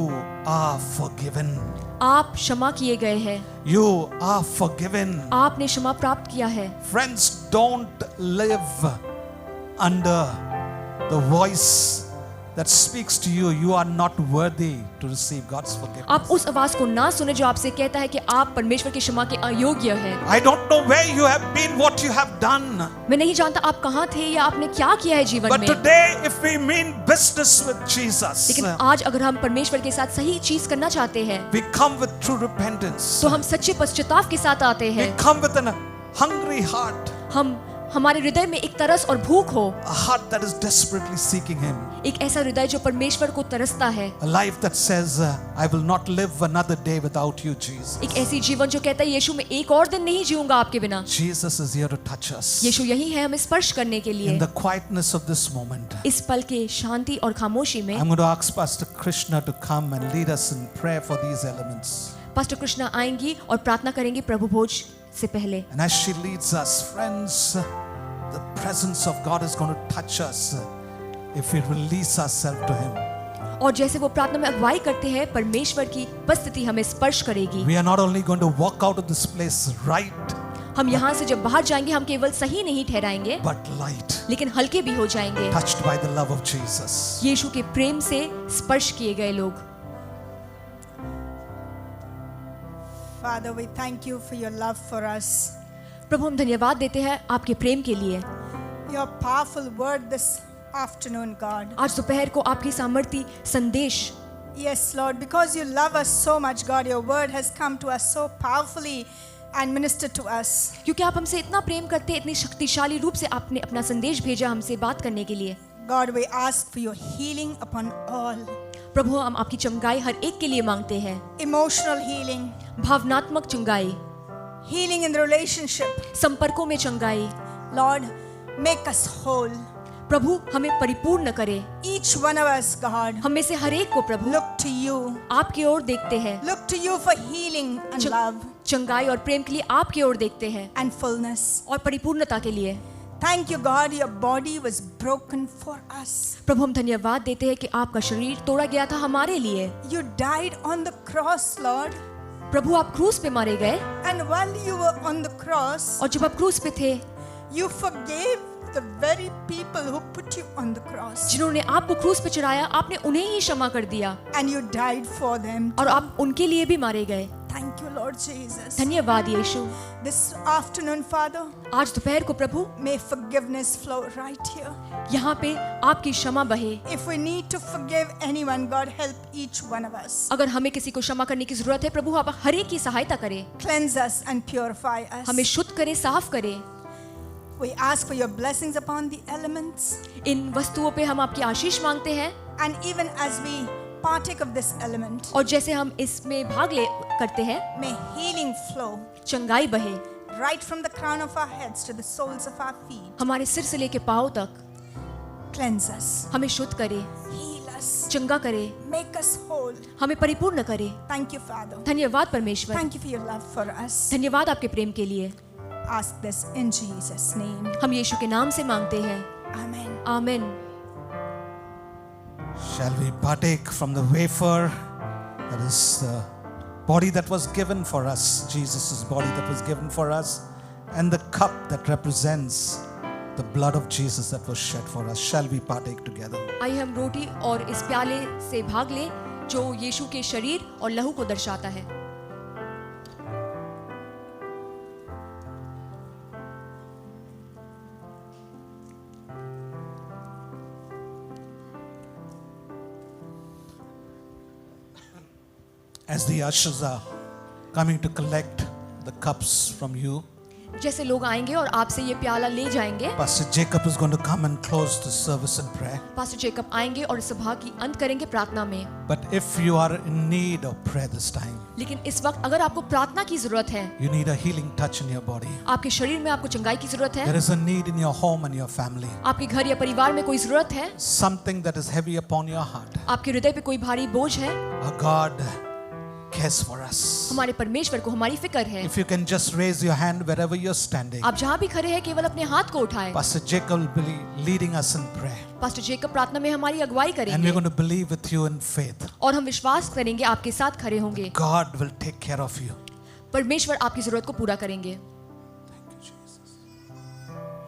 are forgiven. आप क्षमा किए गए हैं। You are forgiven. आपने क्षमा प्राप्त किया है। Friends, don't live under the voice that speaks to you. You are not worthy to receive God's forgiveness. आप उस आवाज को ना सुने जो आपसे कहता है कि आप परमेश्वर की क्षमा के अयोग्य हैं। I don't know where you have been, what you have done. मैं नहीं जानता आप कहाँ थे या आपने क्या किया है जीवन But में। today, if we mean business with Jesus, लेकिन आज अगर हम परमेश्वर के साथ सही चीज करना चाहते हैं, we come with true repentance. तो हम सच्चे पश्चाताप के साथ आते हैं। We come with a hungry heart, हमारे हृदय में एक तरस और भूख हो, a heart that is desperately seeking Him. एक ऐसा हृदय जो परमेश्वर को तरसता है, A life that says, I will not live another day without you, Jesus. एक ऐसी जीवन जो कहता है यीशु मैं एक और दिन नहीं जीऊंगा आपके बिना। Jesus is here to touch us. यीशु यही है हमें स्पर्श करने के लिए। In the quietness of this moment, इस पल के शांति और खामोशी में I'm going to ask Pastor Krishna to come and lead us in prayer for these elements. Pastor Krishna आएंगी और प्रार्थना करेंगी प्रभु भोज से पहले। And as she leads us, friends, the presence of God is going to touch us if we release ourselves to Him. और जैसे वो प्रार्थना में अगुवाई करते हैं, परमेश्वर की उपस्थिति हमें स्पर्श करेगी। We are not only going to walk out of this place right, हम यहाँ से जब बाहर जाएंगे, हम केवल सही नहीं ठहराएंगे, but light, लेकिन हल्के भी हो जाएंगे। touched by the love of Jesus. यीशु के प्रेम से स्पर्श किए गए लोग। Father, we thank you for your love for us. प्रभु हम धन्यवाद देते हैं आपके प्रेम के लिए। Your powerful word this afternoon, God. आज दोपहर को आपकी सामर्थी संदेश Yes, Lord, because you love us so much, God, your word has come to us so powerfully and ministered to us. क्योंकि आप हमसे इतना प्रेम करते हैं, इतनी शक्तिशाली रूप से आपने अपना संदेश भेजा हमसे बात करने के लिए। God, we ask for your healing upon all. प्रभु, हम आपकी चंगाई हर एक के लिए मांगते हैं। Emotional healing, भावनात्मक चंगाई, healing in the relationship. संपर्कों में चंगाई। Lord, make us whole. प्रभु, हमें परिपूर्ण करे। Each one of us, God, हम में से हर एक को प्रभु look to you. आपकी ओर देखते हैं। Look to you for healing and love चंगाई और प्रेम के लिए आपकी ओर देखते हैं and fullness. और परिपूर्णता के लिए। Thank you, God, your body was broken for us. प्रभु, हम धन्यवाद देते हैं कि आपका शरीर तोड़ा गया था हमारे लिए। You died on the cross, Lord. प्रभु, आप क्रूस पे मारे गए And while you were on the cross, और जब आप क्रूस पे थे, you forgave the very people who put you on the cross. जिन्होंने आपको क्रूस पे चढ़ाया, आपने उन्हें ही क्षमा कर दिया And you died for them. और आप उनके लिए भी मारे गए। Thank you, Lord Jesus. धन्यवाद यीशु। This afternoon, Father, आज दोपहर को प्रभु may forgiveness flow right here. यहाँ पे आपकी क्षमा बहे। If we need to forgive anyone, God, help each one of us. अगर हमें किसी को क्षमा करने की जरूरत है, प्रभु आप हर एक की सहायता करें, Cleanse us and purify us. हमें शुद्ध करें, साफ करें। We ask for your blessings upon the elements. इन वस्तुओं पे हम आपकी आशीष मांगते हैं And even as we partake of this element, और जैसे हम इसमें भाग ले करते हैं, may healing flow चंगाई बहे right from the crown of our heads to the soles of our feet. हमारे सिर से लेके पांव तक। Cleanse us, हमें शुद्ध करे, heal us, चंगा करे, make us whole. हमें परिपूर्ण करे। Thank you, Father. धन्यवाद परमेश्वर, Thank you for your love for us. धन्यवाद आपके प्रेम के लिए। Ask this in Jesus' name. हम यीशु के नाम से मांगते हैं, Amen. आमीन। Shall we partake from the wafer, that is the body that was given for us, Jesus' body that was given for us, and the cup that represents the blood of Jesus that was shed for us. Shall we partake together? आइए हम रोटी और इस प्याले से भाग लें जो यीशु के शरीर और लहू को दर्शाता है। As the ushers are coming to collect the cups from you, जैसे लोग आएंगे और आपसे ये प्याला ले जाएंगे, Pastor Jacob is going to come and close the service in prayer. Pastor Jacob आएंगे और सभा की अंत करेंगे प्रार्थना में। But if you are in need of prayer this time, लेकिन इस वक्त अगर आपको प्रार्थना की जरूरत है, you need a healing touch in your body. आपके शरीर में आपको चंगाई की जरूरत There है, is a need in your home and your family. आपके घर या परिवार में कोई जरूरत है, Something that is heavy upon your heart. आपके हृदय पे कोई भारी बोझ है, Our God cares for us. हमारे परमेश्वर को हमारी फिक्र है। If you can just raise your hand wherever you're standing. आप जहाँ भी खड़े हैं केवल अपने हाथ को उठाएं। Pastor Jacob will be leading us in prayer. Pastor Jacob प्रार्थना में हमारी अगुवाई And we're करेंगे going to believe with you in faith. और हम विश्वास करेंगे आपके साथ खड़े होंगे। God will take care of you. परमेश्वर आपकी जरूरत को पूरा करेंगे। Thank you, Jesus.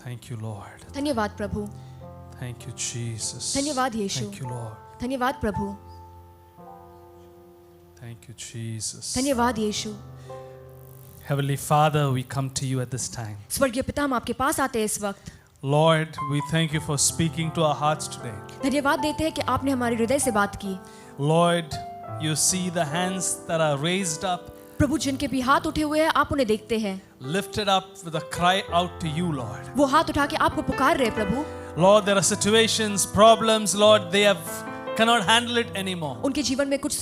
Thank you, Lord. धन्यवाद प्रभु, Thank you, Jesus. धन्यवाद यीशु। Thank you, Lord. धन्यवाद प्रभु, Thank you, Jesus. धन्यवाद यीशु। Heavenly Father, we come to you at this time. स्वर्गीय पिता, हम आपके पास आते हैं इस वक्त। Lord, we thank you for speaking to our hearts today. धन्यवाद देते हैं कि आपने हमारे हृदय से बात की। Lord, you see the hands that are raised up, प्रभु, जिनके भी हाथ उठे हुए हैं आप उन्हें देखते हैं। lifted up with a cry out to you, Lord. वो हाथ उठा के आपको पुकार रहे प्रभु। Lord, there are situations, problems, Lord, they cannot handle it anymore. उनके जीवन में कुछ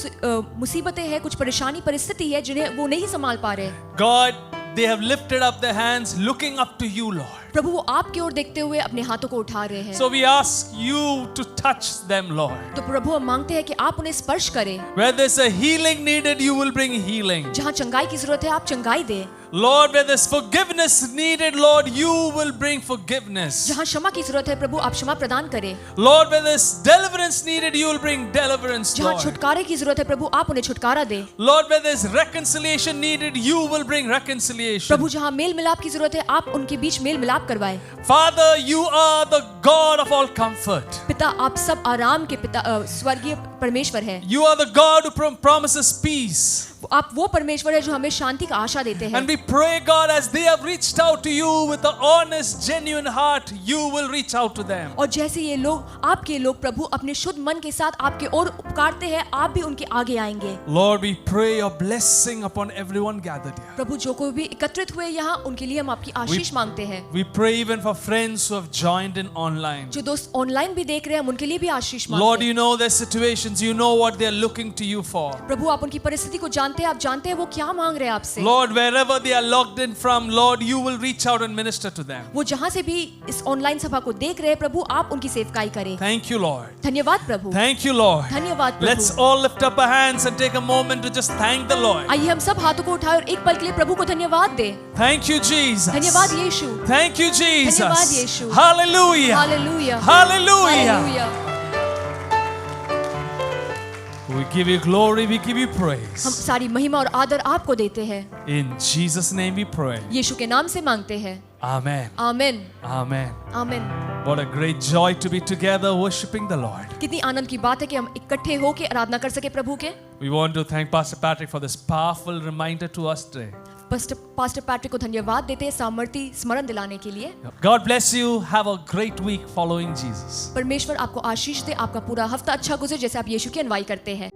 मुसीबतें हैं, कुछ परेशानी परिस्थिति है जिन्हें वो नहीं संभाल पा रहे। God, they have lifted up their hands looking up to you, Lord. प्रभु, वो आपकी ओर देखते हुए अपने हाथों को उठा रहे हैं। So we ask you to touch them, Lord. तो प्रभु, हम मांगते हैं कि आप उन्हें स्पर्श करें। Where there's a healing needed, you will bring healing. जहाँ चंगाई की जरूरत है आप चंगाई दे। Lord, where there's forgiveness needed, Lord, you will bring forgiveness. जहाँ क्षमा की जरूरत है प्रभु आप क्षमा प्रदान करें। Lord, where there's deliverance needed, you will bring deliverance, जहाँ Lord. छुटकारे की जरूरत है प्रभु आप उन्हें छुटकारा दे। Lord, where there's reconciliation needed, you will bring reconciliation. प्रभु, जहाँ मेल मिलाप की जरूरत है आप उनके बीच मेल मिलाप करवाए। Father, you are the God of all comfort. पिता, आप सब आराम के पिता, स्वर्गीय परमेश्वर है। You are the God who promises peace. आप वो परमेश्वर है जो हमें शांति का आशा देते हैं। And we pray, God, as they have reached out to you with an honest, genuine heart, you will reach out to them. और जैसे ये लोग आपके लोग प्रभु अपने शुद्ध मन के साथ आपके ओर उपकारते हैं, आप भी उनके आगे आएंगे। Lord, we pray your blessing upon everyone gathered here. प्रभु जो कोई भी एकत्रित हुए यहाँ, उनके लिए हम आपकी आशीष मांगते हैं। We pray even for friends who have joined in online. जो दोस्त ऑनलाइन भी देख रहे हैं, हम उनके लिए भी आशीष मांगते Lord, हैं। you know their situations. You know what they are looking to you for. प्रभु आप उनकी परिस्थिति को जानते हैं, आप जानते हैं वो क्या मांग रहे हैं आपसे। Lord, wherever they are logged in from, Lord, you will reach out and minister to them. वो जहाँ से भी इस ऑनलाइन सभा को देख रहे हैं, प्रभु आप उनकी सेवकाई करें। Thank you, Lord. धन्यवाद प्रभु। Thank you, Lord. धन्यवाद प्रभु। Let's all lift up our hands and take a moment to just thank the Lord. आइए हम सब हाथों को उठाएं और एक पल के लिए प्रभु को धन्यवाद दें। Thank you, Jesus. धन्यवाद यीशु। Thank you, धन्यवाद Jesus. यीशु। Hallelujah. हालेलुया। Hallelujah. हालेलुया। We give you glory, we give you हम praise. सारी महिमा और आदर आपको देते हैं। In Jesus' name we pray. यीशु के नाम से मांगते हैं। Amen. आमीन। Amen. आमीन। What a great joy to be together worshiping the Lord. कितनी आनंद की बात है कि हम इकट्ठे होकर आराधना कर सके प्रभु के। We want to thank Pastor Patrick for this powerful reminder to us today. Pastor Patrick को धन्यवाद देते हैं सामर्थी स्मरण दिलाने के लिए। God bless you. Have a great week following Jesus. परमेश्वर आपको आशीष दे, आपका पूरा हफ्ता अच्छा गुजरे जैसे आप यीशु की अगुवाई करते हैं।